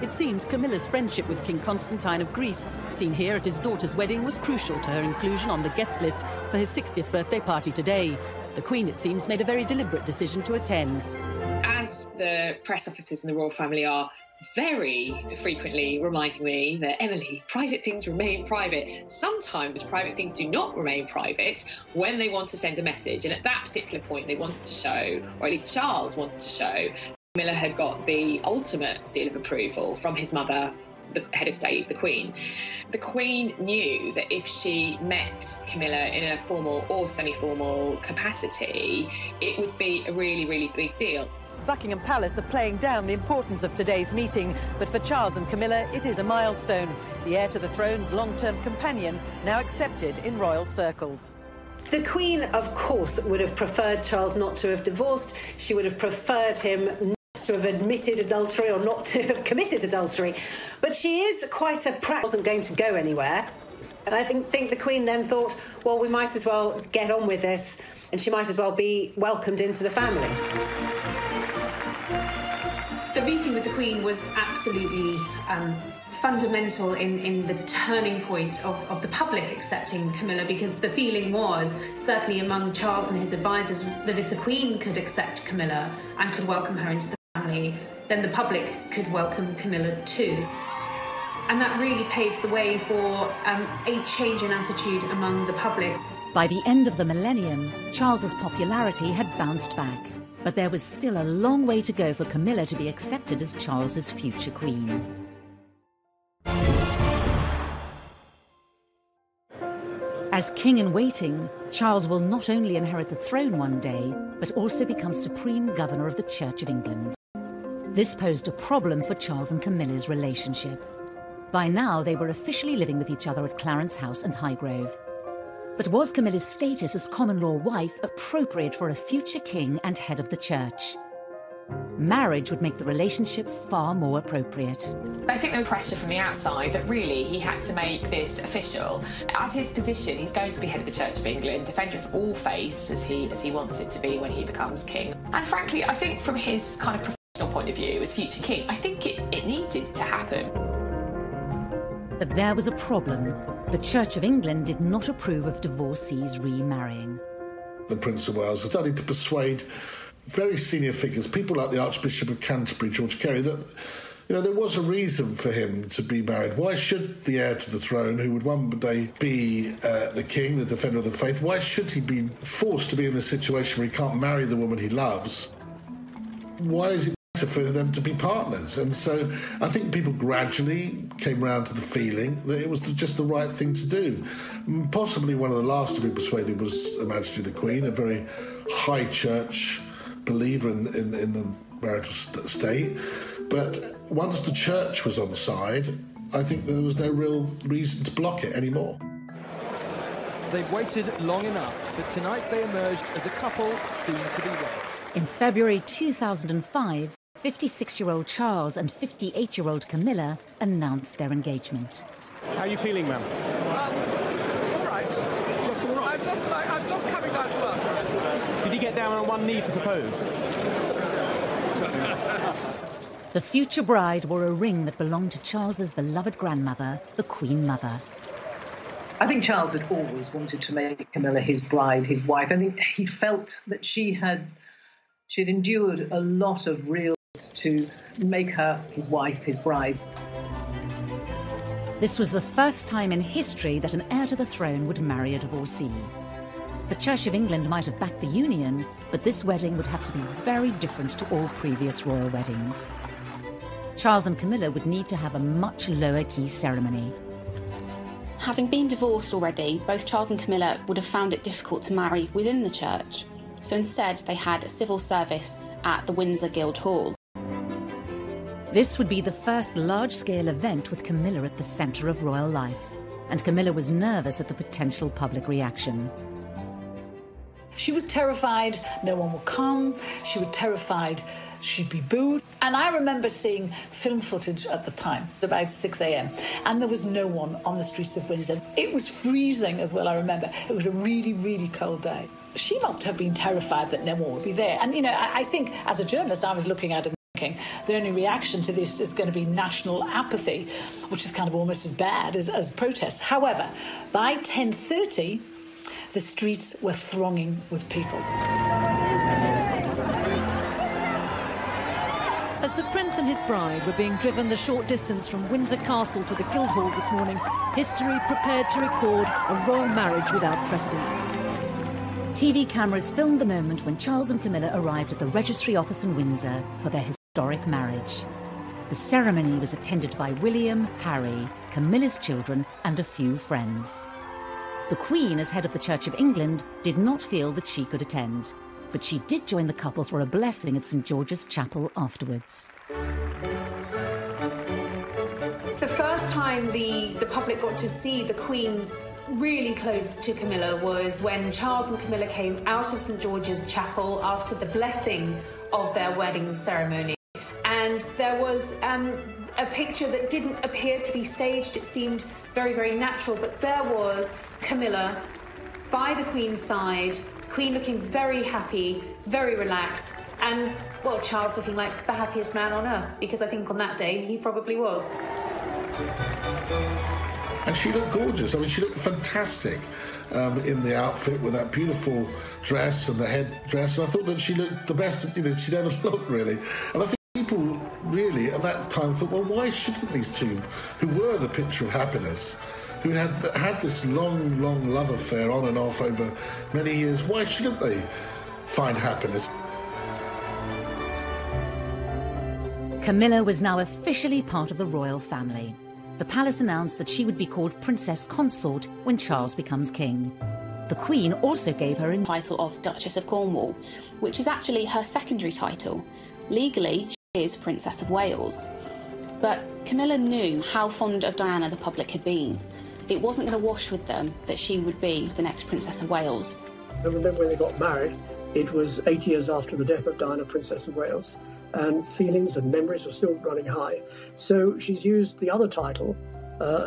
[SPEAKER 17] It seems Camilla's friendship with King Constantine of Greece, seen here at his daughter's wedding, was crucial to her inclusion on the guest list for his 60th birthday party today. The Queen, it seems, made a very deliberate decision to attend.
[SPEAKER 12] As the press officers in the royal family are very frequently reminding me that, Emily, private things remain private. Sometimes private things do not remain private when they want to send a message. And at that particular point, they wanted to show, or at least Charles wanted to show, Camilla had got the ultimate seal of approval from his mother, the head of state, the Queen. The Queen knew that if she met Camilla in a formal or semi-formal capacity, it would be a really, really big deal.
[SPEAKER 17] Buckingham Palace are playing down the importance of today's meeting, but for Charles and Camilla, it is a milestone. The heir to the throne's long-term companion, now accepted in royal circles.
[SPEAKER 6] The Queen, of course, would have preferred Charles not to have divorced. She would have preferred him not to have admitted adultery or not to have committed adultery. But she is quite a wasn't going to go anywhere. And I think the Queen then thought, well, we might as well get on with this, and she might as well be welcomed into the family.
[SPEAKER 3] The meeting with the Queen was absolutely fundamental in the turning point of the public accepting Camilla, because the feeling was, certainly among Charles and his advisors, that if the Queen could accept Camilla and could welcome her into the family, then the public could welcome Camilla too. And that really paved the way for a change in attitude among the public.
[SPEAKER 1] By the end of the millennium, Charles's popularity had bounced back, but there was still a long way to go for Camilla to be accepted as Charles's future queen. As king-in-waiting, Charles will not only inherit the throne one day, but also become supreme governor of the Church of England. This posed a problem for Charles and Camilla's relationship. By now, they were officially living with each other at Clarence House and Highgrove. But was Camilla's status as common-law wife appropriate for a future king and head of the church? Marriage would make the relationship far more appropriate.
[SPEAKER 12] I think there was pressure from the outside that really he had to make this official. As his position, he's going to be head of the Church of England, defender of all faiths as he wants it to be when he becomes king. And frankly, I think from his kind of professional point of view as future king, I think it needed to happen.
[SPEAKER 1] But there was a problem. The Church of England did not approve of divorcees remarrying.
[SPEAKER 10] The Prince of Wales started to persuade very senior figures, people like the Archbishop of Canterbury, George Carey, that there was a reason for him to be married. Why should the heir to the throne, who would one day be the king, the defender of the faith, why should he be forced to be in the situation where he can't marry the woman he loves? Why is it better for them to be partners? And so I think people gradually came round to the feeling that it was just the right thing to do. Possibly one of the last to be persuaded was Her Majesty the Queen, a very high church believer in the marital state. But once the church was on side, I think there was no real reason to block it anymore.
[SPEAKER 16] They've waited long enough, but tonight they emerged as a couple soon to be wed.
[SPEAKER 1] In February 2005, 56-year-old Charles and 58-year-old Camilla announced their engagement.
[SPEAKER 5] How are you feeling, ma'am?
[SPEAKER 20] All right.
[SPEAKER 5] Just all right?
[SPEAKER 20] I'm just coming down to earth.
[SPEAKER 5] Did you get down on one knee to propose?
[SPEAKER 1] The future bride wore a ring that belonged to Charles's beloved grandmother, the Queen Mother.
[SPEAKER 2] I think Charles had always wanted to make Camilla his bride, his wife. I think he felt that she'd endured a lot of real Prince to make her his wife, his bride.
[SPEAKER 1] This was the first time in history that an heir to the throne would marry a divorcee. The Church of England might have backed the union, but this wedding would have to be very different to all previous royal weddings. Charles and Camilla would need to have a much lower-key ceremony.
[SPEAKER 7] Having been divorced already, both Charles and Camilla would have found it difficult to marry within the church, so instead they had a civil service at the Windsor Guildhall.
[SPEAKER 1] This would be the first large-scale event with Camilla at the centre of royal life, and Camilla was nervous at the potential public reaction.
[SPEAKER 8] She was terrified no one would come. She was terrified she'd be booed. And I remember seeing film footage at the time, about 6 a.m, and there was no one on the streets of Windsor. It was freezing as well, I remember. It was a really, really cold day. She must have been terrified that no one would be there. And, you know, I think as a journalist, I was looking at it thinking the only reaction to this is going to be national apathy, which is kind of almost as bad as protests. However, by 10:30, the streets were thronging with people.
[SPEAKER 19] As the Prince and his bride were being driven the short distance from Windsor Castle to the Guildhall this morning, history prepared to record a royal marriage without precedence.
[SPEAKER 1] TV cameras filmed the moment when Charles and Camilla arrived at the registry office in Windsor for their historic marriage. The ceremony was attended by William, Harry, Camilla's children, and a few friends. The Queen, as head of the Church of England, did not feel that she could attend, but she did join the couple for a blessing at St George's Chapel afterwards.
[SPEAKER 3] The first time the public got to see the Queen really close to Camilla was when Charles and Camilla came out of St George's Chapel after the blessing of their wedding ceremony. And there was a picture that didn't appear to be staged. It seemed very, very natural, but there was Camilla by the Queen's side, the Queen looking very happy, very relaxed, and, well, Charles looking like the happiest man on earth, because I think on that day he probably was.
[SPEAKER 10] And she looked gorgeous. I mean, she looked fantastic in the outfit with that beautiful dress and the headdress. And I thought that she looked the best, she'd ever looked, really. And I think people really at that time thought, well, why shouldn't these two, who were the picture of happiness, who had this long, long love affair on and off over many years, why shouldn't they find happiness?
[SPEAKER 1] Camilla was now officially part of the royal family. The palace announced that she would be called Princess Consort when Charles becomes king. The Queen also gave her a
[SPEAKER 7] title of Duchess of Cornwall, which is actually her secondary title. Legally, she is Princess of Wales. But Camilla knew how fond of Diana the public had been. It wasn't going to wash with them that she would be the next Princess of Wales.
[SPEAKER 4] I remember when they got married, it was 8 years after the death of Diana, Princess of Wales, and feelings and memories were still running high. So she's used the other title,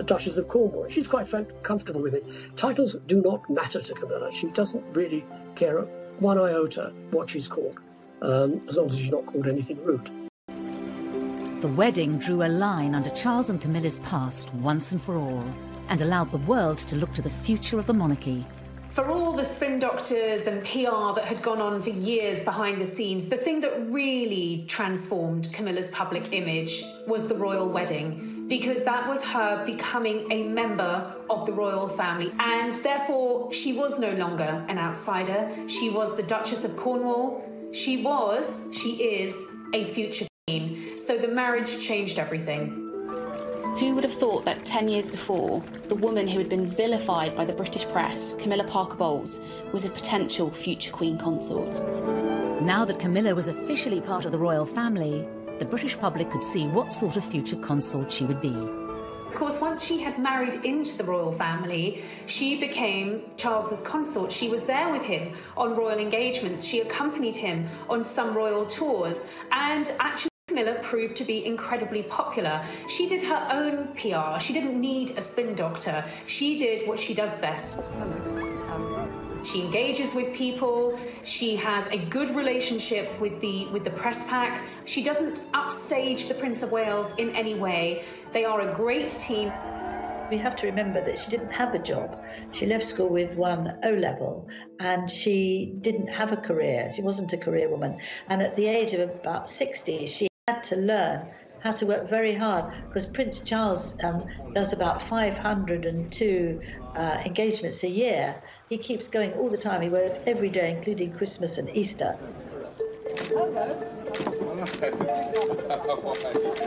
[SPEAKER 4] Duchess of Cornwall. She's quite comfortable with it. Titles do not matter to Camilla. She doesn't really care one iota what she's called, as long as she's not called anything rude.
[SPEAKER 1] The wedding drew a line under Charles and Camilla's past once and for all, and allowed the world to look to the future of the monarchy.
[SPEAKER 3] For all the spin doctors and PR that had gone on for years behind the scenes, the thing that really transformed Camilla's public image was the royal wedding, because that was her becoming a member of the royal family. And therefore, she was no longer an outsider. She was the Duchess of Cornwall. She is a future queen. So the marriage changed everything.
[SPEAKER 7] Who would have thought that 10 years before, the woman who had been vilified by the British press, Camilla Parker Bowles, was a potential future Queen Consort?
[SPEAKER 1] Now that Camilla was officially part of the royal family, the British public could see what sort of future consort she would be.
[SPEAKER 3] Of course, once she had married into the royal family, she became Charles's consort. She was there with him on royal engagements. She accompanied him on some royal tours, and actually Camilla proved to be incredibly popular. She did her own PR. She didn't need a spin doctor. She did what she does best. She engages with people. She has a good relationship with the press pack. She doesn't upstage the Prince of Wales in any way. They are a great team.
[SPEAKER 21] We have to remember that she didn't have a job. She left school with one O-level and she didn't have a career. She wasn't a career woman. And at the age of about 60, she had to learn how to work very hard, because Prince Charles does about 502 engagements a year. He keeps going all the time. He works every day, including Christmas and Easter.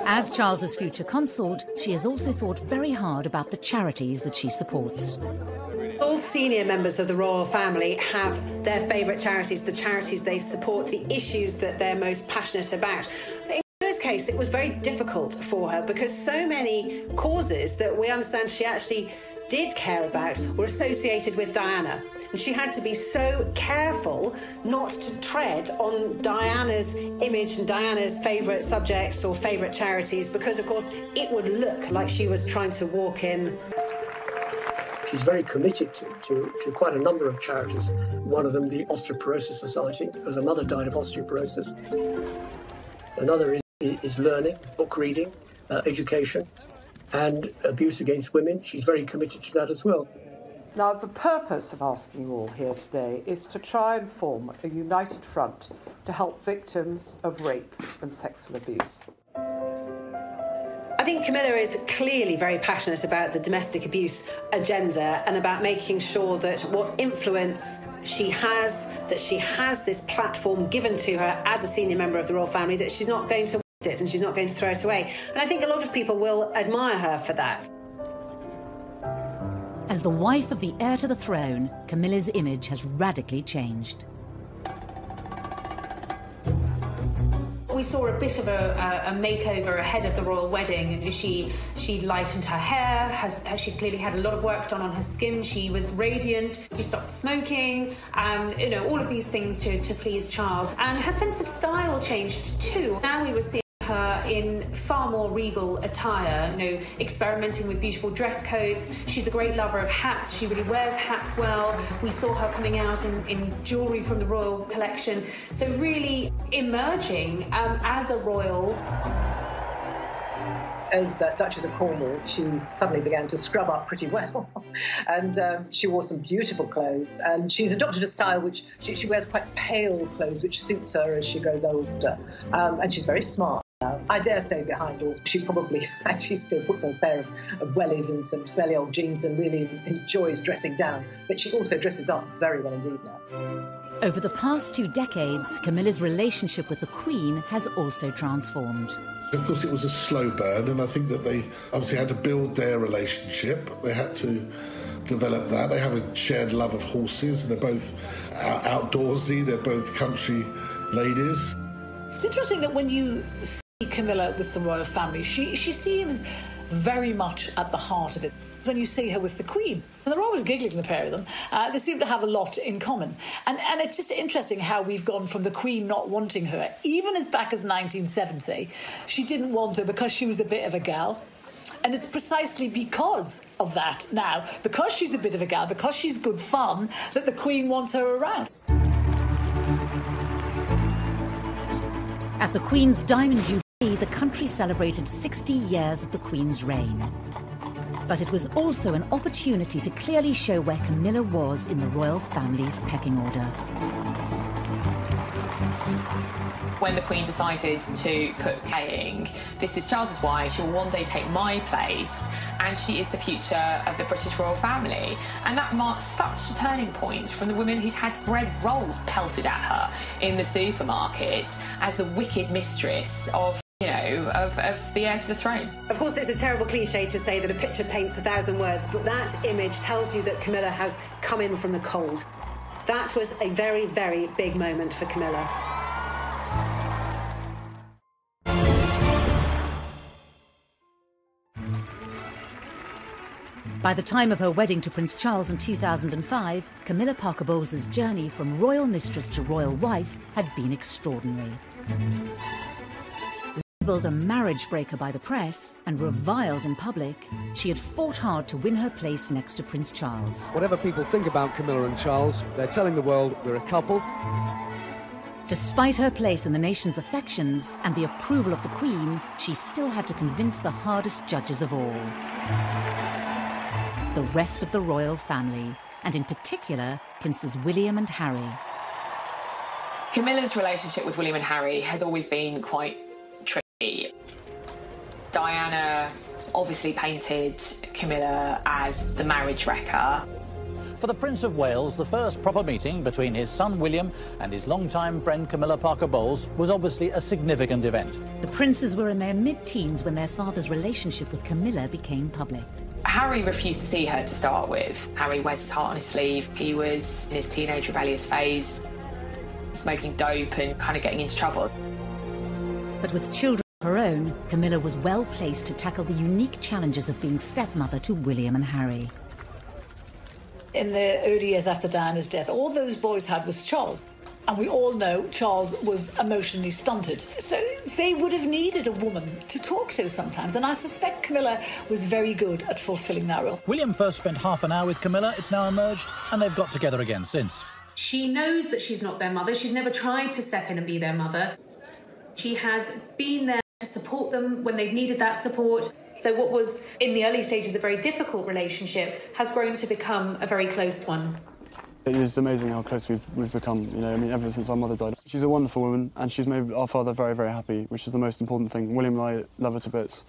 [SPEAKER 1] As Charles's future consort, she has also thought very hard about the charities that she supports.
[SPEAKER 6] All senior members of the royal family have their favourite charities, the charities they support, the issues that they're most passionate about. In Camilla's case, it was very difficult for her because so many causes that we understand she actually did care about were associated with Diana. And she had to be so careful not to tread on Diana's image and Diana's favourite subjects or favourite charities, because, of course, it would look like she was trying to walk in.
[SPEAKER 4] She's very committed to quite a number of charities. One of them, the Osteoporosis Society, because her mother died of osteoporosis. Another is learning, book reading, education, and abuse against women. She's very committed to that as well.
[SPEAKER 9] Now, the purpose of asking you all here today is to try and form a united front to help victims of rape and sexual abuse.
[SPEAKER 6] I think Camilla is clearly very passionate about the domestic abuse agenda and about making sure that what influence she has, that she has this platform given to her as a senior member of the royal family, that she's not going to waste it and she's not going to throw it away. And I think a lot of people will admire her for that.
[SPEAKER 1] As the wife of the heir to the throne, Camilla's image has radically changed.
[SPEAKER 3] We saw a bit of a makeover ahead of the royal wedding. She lightened her hair, she clearly had a lot of work done on her skin. She was radiant, she stopped smoking, and all of these things to please Charles. And her sense of style changed too. Now we were seeing her in far more regal attire, experimenting with beautiful dress codes. She's a great lover of hats. She really wears hats well. We saw her coming out in jewellery from the royal collection. So really emerging as a royal.
[SPEAKER 2] As Duchess of Cornwall, she suddenly began to scrub up pretty well. And she wore some beautiful clothes. And she's adopted a style which she wears quite pale clothes, which suits her as she grows older. And she's very smart. I dare say behind doors, she probably actually still puts on a pair of wellies and some smelly old jeans and really enjoys dressing down. But she also dresses up very well indeed now.
[SPEAKER 1] Over the past 2 decades, Camilla's relationship with the Queen has also transformed.
[SPEAKER 10] Of course, it was a slow burn, and I think that they obviously had to build their relationship. They had to develop that. They have a shared love of horses. They're both outdoorsy. They're both country ladies.
[SPEAKER 8] It's interesting that when you see Camilla with the royal family, she seems very much at the heart of it. When you see her with the Queen, and they're always giggling, the pair of them, they seem to have a lot in common. And it's just interesting how we've gone from the Queen not wanting her, even as back as 1970, she didn't want her because she was a bit of a gal. And it's precisely because of that now, because she's a bit of a gal, because she's good fun, that the Queen wants her around.
[SPEAKER 1] At the Queen's Diamond Jubilee, the country celebrated 60 years of the Queen's reign. But it was also an opportunity to clearly show where Camilla was in the royal family's pecking order.
[SPEAKER 12] When the Queen decided to put Kaying, this is Charles's wife, she will one day take my place, and she is the future of the British royal family. And that marks such a turning point from the woman who'd had bread rolls pelted at her in the supermarket as the wicked mistress of the heir to the throne.
[SPEAKER 6] Of course, it's a terrible cliche to say that a picture paints 1,000 words, but that image tells you that Camilla has come in from the cold. That was a very, very big moment for Camilla.
[SPEAKER 1] By the time of her wedding to Prince Charles in 2005, Camilla Parker Bowles' journey from royal mistress to royal wife had been extraordinary. Labelled a marriage breaker by the press and reviled in public, she had fought hard to win her place next to Prince Charles.
[SPEAKER 16] Whatever people think about Camilla and Charles, they're telling the world we're a couple.
[SPEAKER 1] Despite her place in the nation's affections and the approval of the Queen, she still had to convince the hardest judges of all: the rest of the royal family, and in particular, Princes William and Harry.
[SPEAKER 12] Camilla's relationship with William and Harry has always been quite Diana obviously painted Camilla as the marriage wrecker.
[SPEAKER 14] For the Prince of Wales, the first proper meeting between his son William and his longtime friend Camilla Parker Bowles was obviously a significant event.
[SPEAKER 1] The princes were in their mid-teens when their father's relationship with Camilla became public.
[SPEAKER 12] Harry refused to see her to start with. Harry wears his heart on his sleeve. He was in his teenage rebellious phase, smoking dope and kind of getting into trouble.
[SPEAKER 1] But with children of her own, Camilla was well placed to tackle the unique challenges of being stepmother to William and Harry.
[SPEAKER 8] In the early years after Diana's death, all those boys had was Charles. And we all know Charles was emotionally stunted. So they would have needed a woman to talk to sometimes. And I suspect Camilla was very good at fulfilling that role.
[SPEAKER 14] William first spent half an hour with Camilla, it's now emerged, and they've got together again since.
[SPEAKER 3] She knows that she's not their mother. She's never tried to step in and be their mother. She has been there to support them when they've needed that support. So what was, in the early stages, a very difficult relationship has grown to become a very close one.
[SPEAKER 18] It is amazing how close we've become, you know, I mean, ever since our mother died. She's a wonderful woman, and she's made our father very, very happy, which is the most important thing. William and I love her to bits.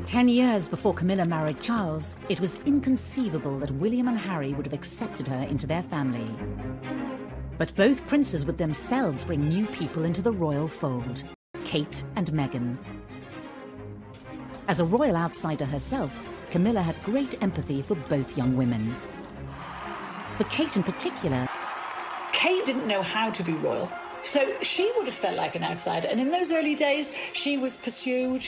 [SPEAKER 1] 10 years before Camilla married Charles, it was inconceivable that William and Harry would have accepted her into their family. But both princes would themselves bring new people into the royal fold, Kate and Meghan. As a royal outsider herself, Camilla had great empathy for both young women. For Kate in particular,
[SPEAKER 8] Kate didn't know how to be royal, so she would have felt like an outsider. And in those early days, she was pursued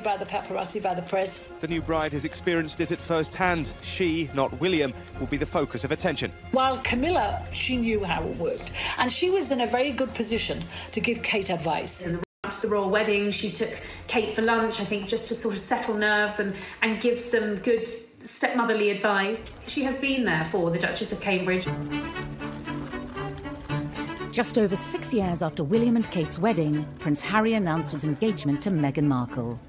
[SPEAKER 8] by the paparazzi, by the press.
[SPEAKER 22] The new bride has experienced it at first hand. She, not William, will be the focus of attention.
[SPEAKER 8] While Camilla, she knew how it worked, and she was in a very good position to give Kate advice.
[SPEAKER 3] After the royal wedding, she took Kate for lunch, I think, just to sort of settle nerves and give some good stepmotherly advice. She has been there for the Duchess of Cambridge.
[SPEAKER 1] just over 6 years after William and Kate's wedding, Prince Harry announced his engagement to Meghan Markle.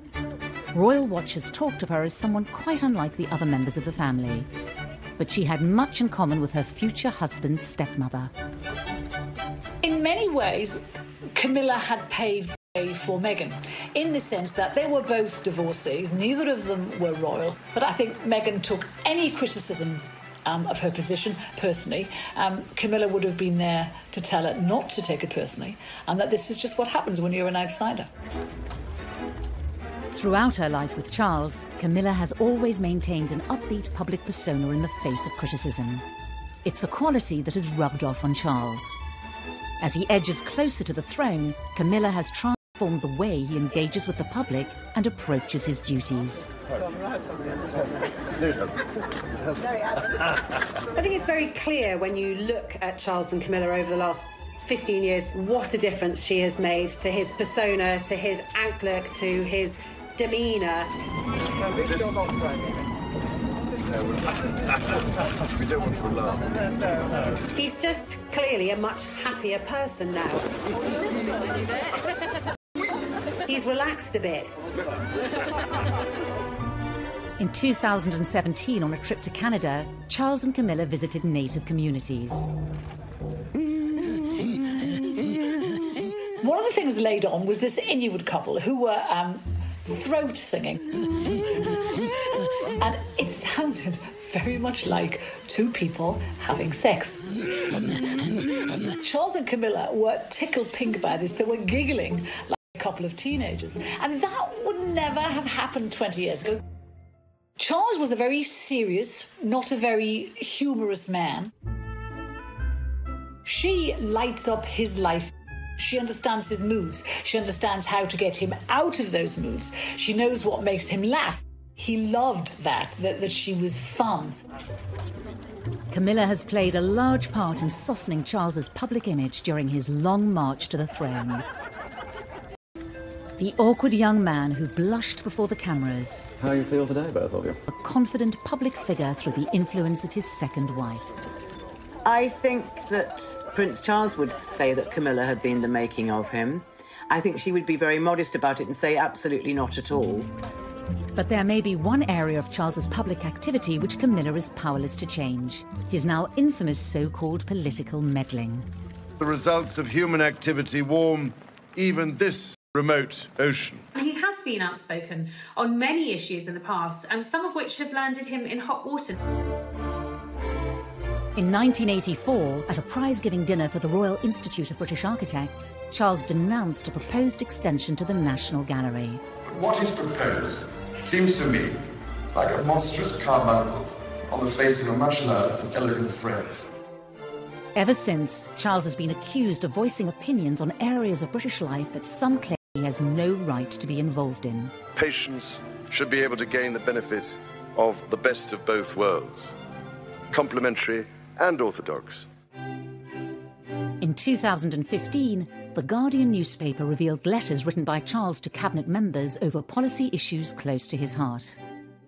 [SPEAKER 1] Royal watchers talked of her as someone quite unlike the other members of the family, but she had much in common with her future husband's stepmother.
[SPEAKER 8] In many ways, Camilla had paved the way for Meghan, in the sense that they were both divorcees, neither of them were royal, but I think Meghan took any criticism of her position personally. Camilla would have been there to tell her not to take it personally, and that this is just what happens when you're an outsider.
[SPEAKER 1] Throughout her life with Charles, Camilla has always maintained an upbeat public persona in the face of criticism. It's a quality that has rubbed off on Charles. As he edges closer to the throne, Camilla has transformed the way he engages with the public and approaches his duties.
[SPEAKER 6] I think it's very clear when you look at Charles and Camilla over the last 15 years what a difference she has made to his persona, to his outlook, to his demeanour.
[SPEAKER 23] We don't want to alarm.
[SPEAKER 6] He's just clearly a much happier person now. He's relaxed a bit.
[SPEAKER 1] In 2017, on a trip to Canada, Charles and Camilla visited native communities.
[SPEAKER 8] One of the things laid on was this Inuit couple who were throat singing. And it sounded very much like two people having sex. Charles and Camilla were tickled pink by this. They were giggling like a couple of teenagers. And that would never have happened 20 years ago. Charles was a very serious, not a very humorous man. She lights up his life. She understands his moods. She understands how to get him out of those moods. She knows what makes him laugh. He loved that she was fun.
[SPEAKER 1] Camilla has played a large part in softening Charles's public image during his long march to the throne. The awkward young man who blushed before the cameras.
[SPEAKER 5] How you feel today, both of you?
[SPEAKER 1] A confident public figure through the influence of his second wife.
[SPEAKER 24] I think that Prince Charles would say that Camilla had been the making of him. I think she would be very modest about it and say absolutely not at all.
[SPEAKER 1] But there may be one area of Charles's public activity which Camilla is powerless to change. His now infamous so-called political meddling.
[SPEAKER 23] The results of human activity warm even this remote ocean.
[SPEAKER 3] He has been outspoken on many issues in the past, and some of which have landed him in hot water.
[SPEAKER 1] In 1984, at a prize-giving dinner for the Royal Institute of British Architects, Charles denounced a proposed extension to the National Gallery.
[SPEAKER 23] What is proposed seems to me like a monstrous carbuncle on the face of a much loved and elegant phrase.
[SPEAKER 1] Ever since, Charles has been accused of voicing opinions on areas of British life that some claim he has no right to be involved in.
[SPEAKER 11] Patients should be able to gain the benefit of the best of both worlds, complementary and orthodox.
[SPEAKER 1] In 2015, the Guardian newspaper revealed letters written by Charles to cabinet members over policy issues close to his heart.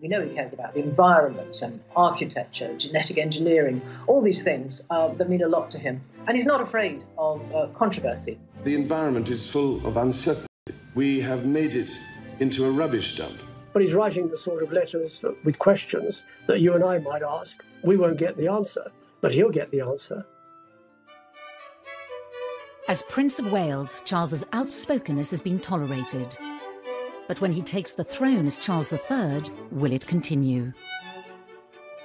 [SPEAKER 2] We know he cares about the environment and architecture, genetic engineering, all these things that mean a lot to him. And he's not afraid of controversy.
[SPEAKER 23] The environment is full of uncertainty. We have made it into a rubbish dump.
[SPEAKER 4] But he's writing the sort of letters with questions that you and I might ask. We won't get the answer, but he'll get the answer.
[SPEAKER 1] As Prince of Wales, Charles's outspokenness has been tolerated. But when he takes the throne as Charles III, will it continue?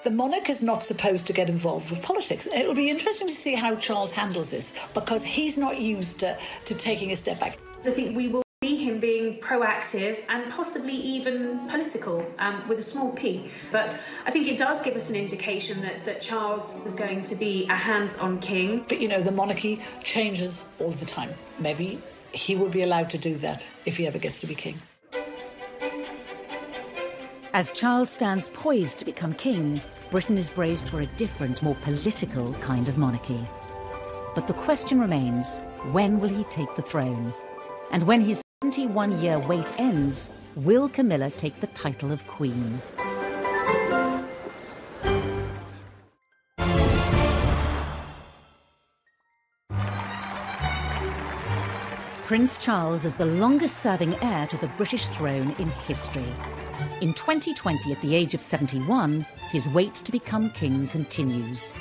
[SPEAKER 8] The monarch is not supposed to get involved with politics. It'll be interesting to see how Charles handles this, because he's not used to taking a step back.
[SPEAKER 3] I think we will see him being proactive and possibly even political, with a small p. But I think it does give us an indication that Charles is going to be a hands-on king.
[SPEAKER 8] But, you know, the monarchy changes all the time. Maybe he will be allowed to do that if he ever gets to be king.
[SPEAKER 1] As Charles stands poised to become king, Britain is braced for a different, more political kind of monarchy. But the question remains, when will he take the throne? And when his 71-year wait ends, will Camilla take the title of Queen? Prince Charles is the longest-serving heir to the British throne in history. In 2020, at the age of 71, his wait to become king continues.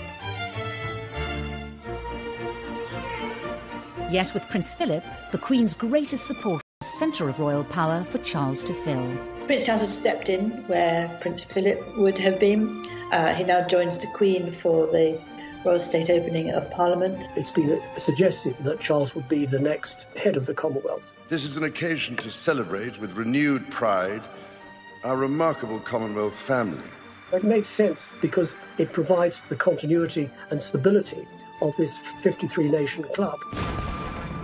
[SPEAKER 1] Yet with Prince Philip, the Queen's greatest supporter, the centre of royal power for Charles to fill.
[SPEAKER 21] Prince Charles has stepped in where Prince Philip would have been. He now joins the Queen for the Royal State opening of Parliament.
[SPEAKER 4] It's been suggested that Charles would be the next head of the Commonwealth.
[SPEAKER 11] This is an occasion to celebrate with renewed pride our remarkable Commonwealth family.
[SPEAKER 4] It makes sense because it provides the continuity and stability of this 53-nation club.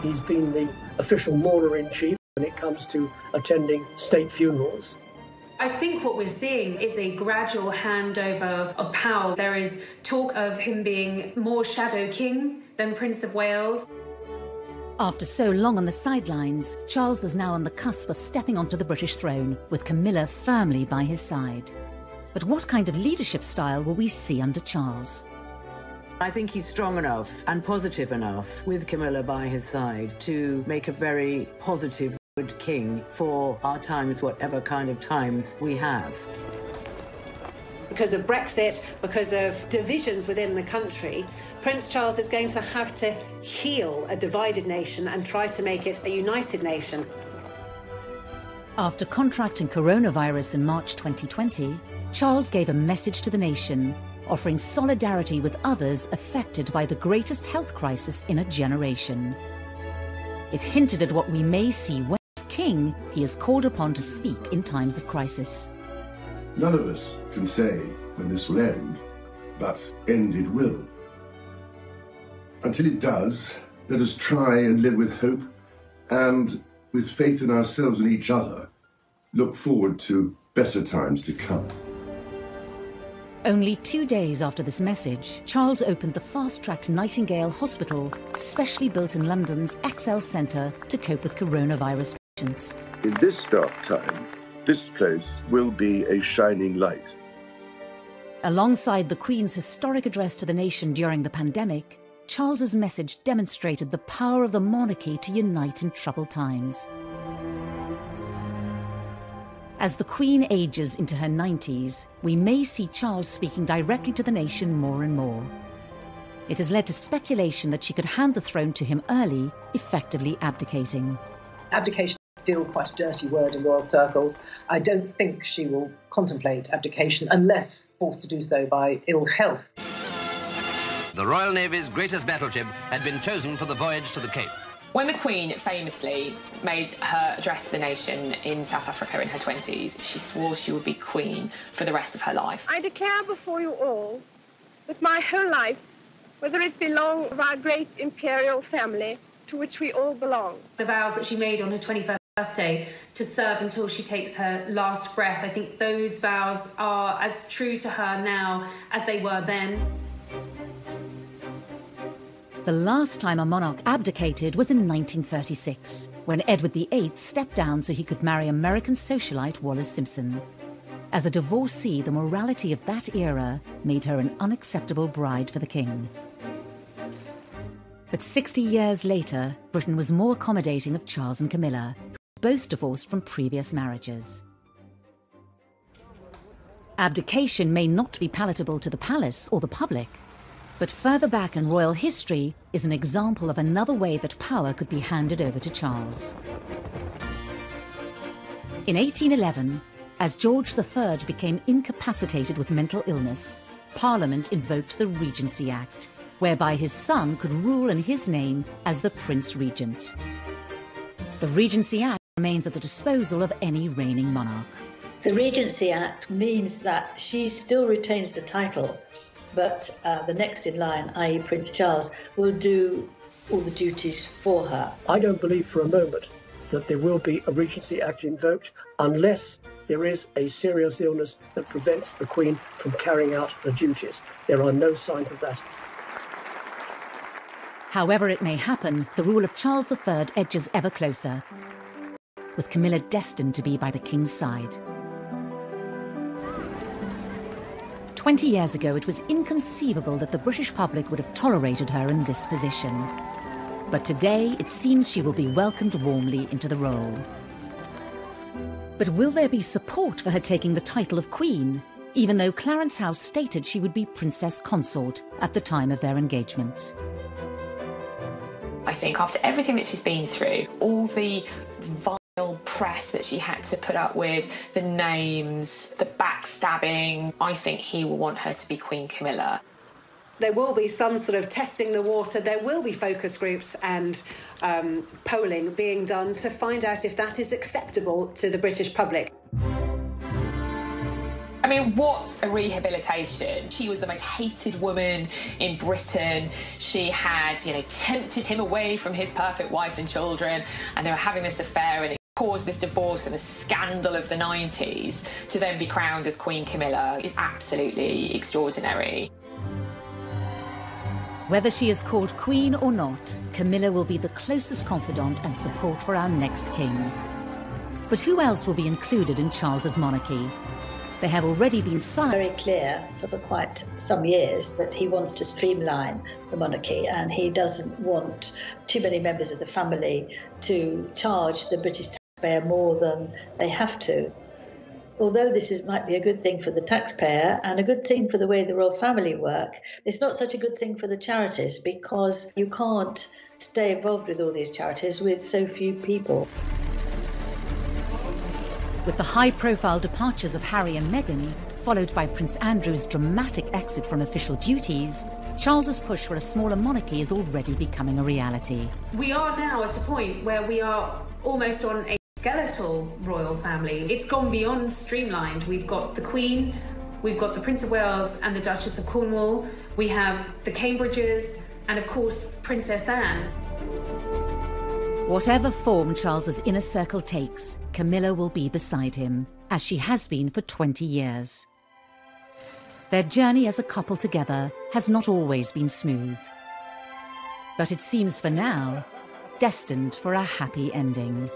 [SPEAKER 4] He's been the official mourner-in-chief when it comes to attending state funerals.
[SPEAKER 3] I think what we're seeing is a gradual handover of power. There is talk of him being more shadow king than Prince of Wales.
[SPEAKER 1] After so long on the sidelines, Charles is now on the cusp of stepping onto the British throne, with Camilla firmly by his side. But what kind of leadership style will we see under Charles?
[SPEAKER 24] I think he's strong enough and positive enough, with Camilla by his side, to make a very positive, good king for our times, whatever kind of times we have.
[SPEAKER 6] Because of Brexit, because of divisions within the country, Prince Charles is going to have to heal a divided nation and try to make it a united nation.
[SPEAKER 1] After contracting coronavirus in March 2020, Charles gave a message to the nation, offering solidarity with others affected by the greatest health crisis in a generation. It hinted at what we may see when, as king, he is called upon to speak in times of crisis.
[SPEAKER 10] None of us can say when this will end, but end it will. Until it does, let us try and live with hope and, with faith in ourselves and each other, look forward to better times to come.
[SPEAKER 1] Only 2 days after this message, Charles opened the fast-tracked Nightingale Hospital, specially built in London's XL Centre to cope with coronavirus patients.
[SPEAKER 11] In this dark time, this place will be a shining light.
[SPEAKER 1] Alongside the Queen's historic address to the nation during the pandemic, Charles's message demonstrated the power of the monarchy to unite in troubled times. As the Queen ages into her 90s, we may see Charles speaking directly to the nation more and more. It has led to speculation that she could hand the throne to him early, effectively abdicating.
[SPEAKER 2] Abdication Still quite a dirty word in royal circles. I don't think she will contemplate abdication unless forced to do so by ill health.
[SPEAKER 13] The Royal Navy's greatest battleship had been chosen for the voyage to the Cape.
[SPEAKER 12] When the Queen famously made her address to the nation in South Africa in her 20s, she swore she would be Queen for the rest of her life.
[SPEAKER 15] I declare before you all that my whole life, whether it belong of our great imperial family to which we all belong.
[SPEAKER 3] The vows that she made on her 21st birthday to serve until she takes her last breath, I think those vows are as true to her now as they were then.
[SPEAKER 1] The last time a monarch abdicated was in 1936, when Edward VIII stepped down so he could marry American socialite Wallis Simpson. As a divorcee, the morality of that era made her an unacceptable bride for the king. But 60 years later, Britain was more accommodating of Charles and Camilla, both divorced from previous marriages. Abdication may not be palatable to the palace or the public, but further back in royal history is an example of another way that power could be handed over to Charles. In 1811, as George III became incapacitated with mental illness, Parliament invoked the Regency Act, whereby his son could rule in his name as the Prince Regent. The Regency Act remains at the disposal of any reigning monarch.
[SPEAKER 21] The Regency Act means that she still retains the title, but the next in line, i.e. Prince Charles, will do all the duties for her.
[SPEAKER 4] I don't believe for a moment that there will be a Regency Act invoked unless there is a serious illness that prevents the Queen from carrying out her duties. There are no signs of that.
[SPEAKER 1] However it may happen, the rule of Charles III edges ever closer, with Camilla destined to be by the king's side. 20 years ago, it was inconceivable that the British public would have tolerated her in this position. But today, it seems she will be welcomed warmly into the role. But will there be support for her taking the title of Queen, even though Clarence House stated she would be Princess Consort at the time of their engagement?
[SPEAKER 12] I think after everything that she's been through, all the vile press that she had to put up with, the names, the backstabbing, I think he will want her to be Queen Camilla.
[SPEAKER 6] There will be some sort of testing the water. There will be focus groups and polling being done to find out if that is acceptable to the British public.
[SPEAKER 12] I mean, what's a rehabilitation? She was the most hated woman in Britain. She had, tempted him away from his perfect wife and children, and they were having this affair, and it caused this divorce and the scandal of the 90s. To then be crowned as Queen Camilla is absolutely extraordinary.
[SPEAKER 1] Whether she is called Queen or not, Camilla will be the closest confidant and support for our next king. But who else will be included in Charles's monarchy? There have already been signs.
[SPEAKER 21] Very clear for quite some years that he wants to streamline the monarchy, and he doesn't want too many members of the family to charge the British taxpayer more than they have to. Although might be a good thing for the taxpayer and a good thing for the way the royal family work, it's not such a good thing for the charities, because you can't stay involved with all these charities with so few people.
[SPEAKER 1] With the high-profile departures of Harry and Meghan, followed by Prince Andrew's dramatic exit from official duties, Charles's push for a smaller monarchy is already becoming a reality.
[SPEAKER 3] We are now at a point where we are almost on a skeletal royal family. It's gone beyond streamlined. We've got the Queen, we've got the Prince of Wales and the Duchess of Cornwall, we have the Cambridges, and of course, Princess Anne.
[SPEAKER 1] Whatever form Charles's inner circle takes, Camilla will be beside him, as she has been for 20 years. Their journey as a couple together has not always been smooth. But it seems for now, destined for a happy ending.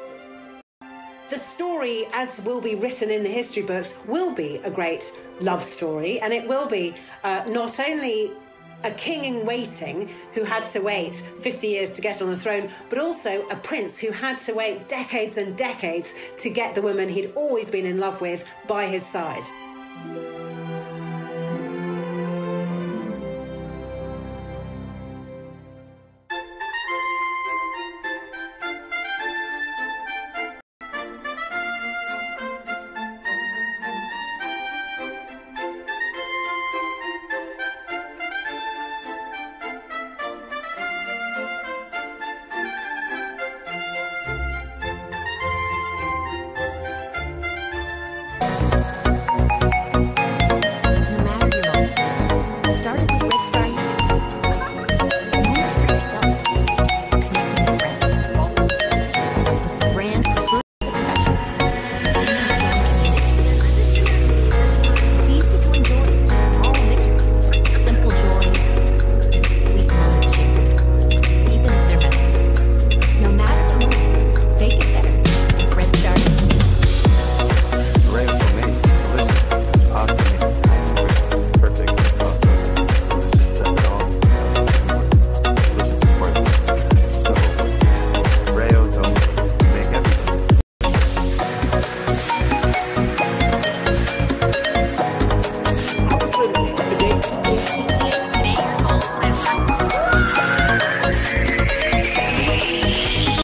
[SPEAKER 6] The story, as will be written in the history books, will be a great love story, and it will be not only a king in waiting who had to wait 50 years to get on the throne, but also a prince who had to wait decades and decades to get the woman he'd always been in love with by his side.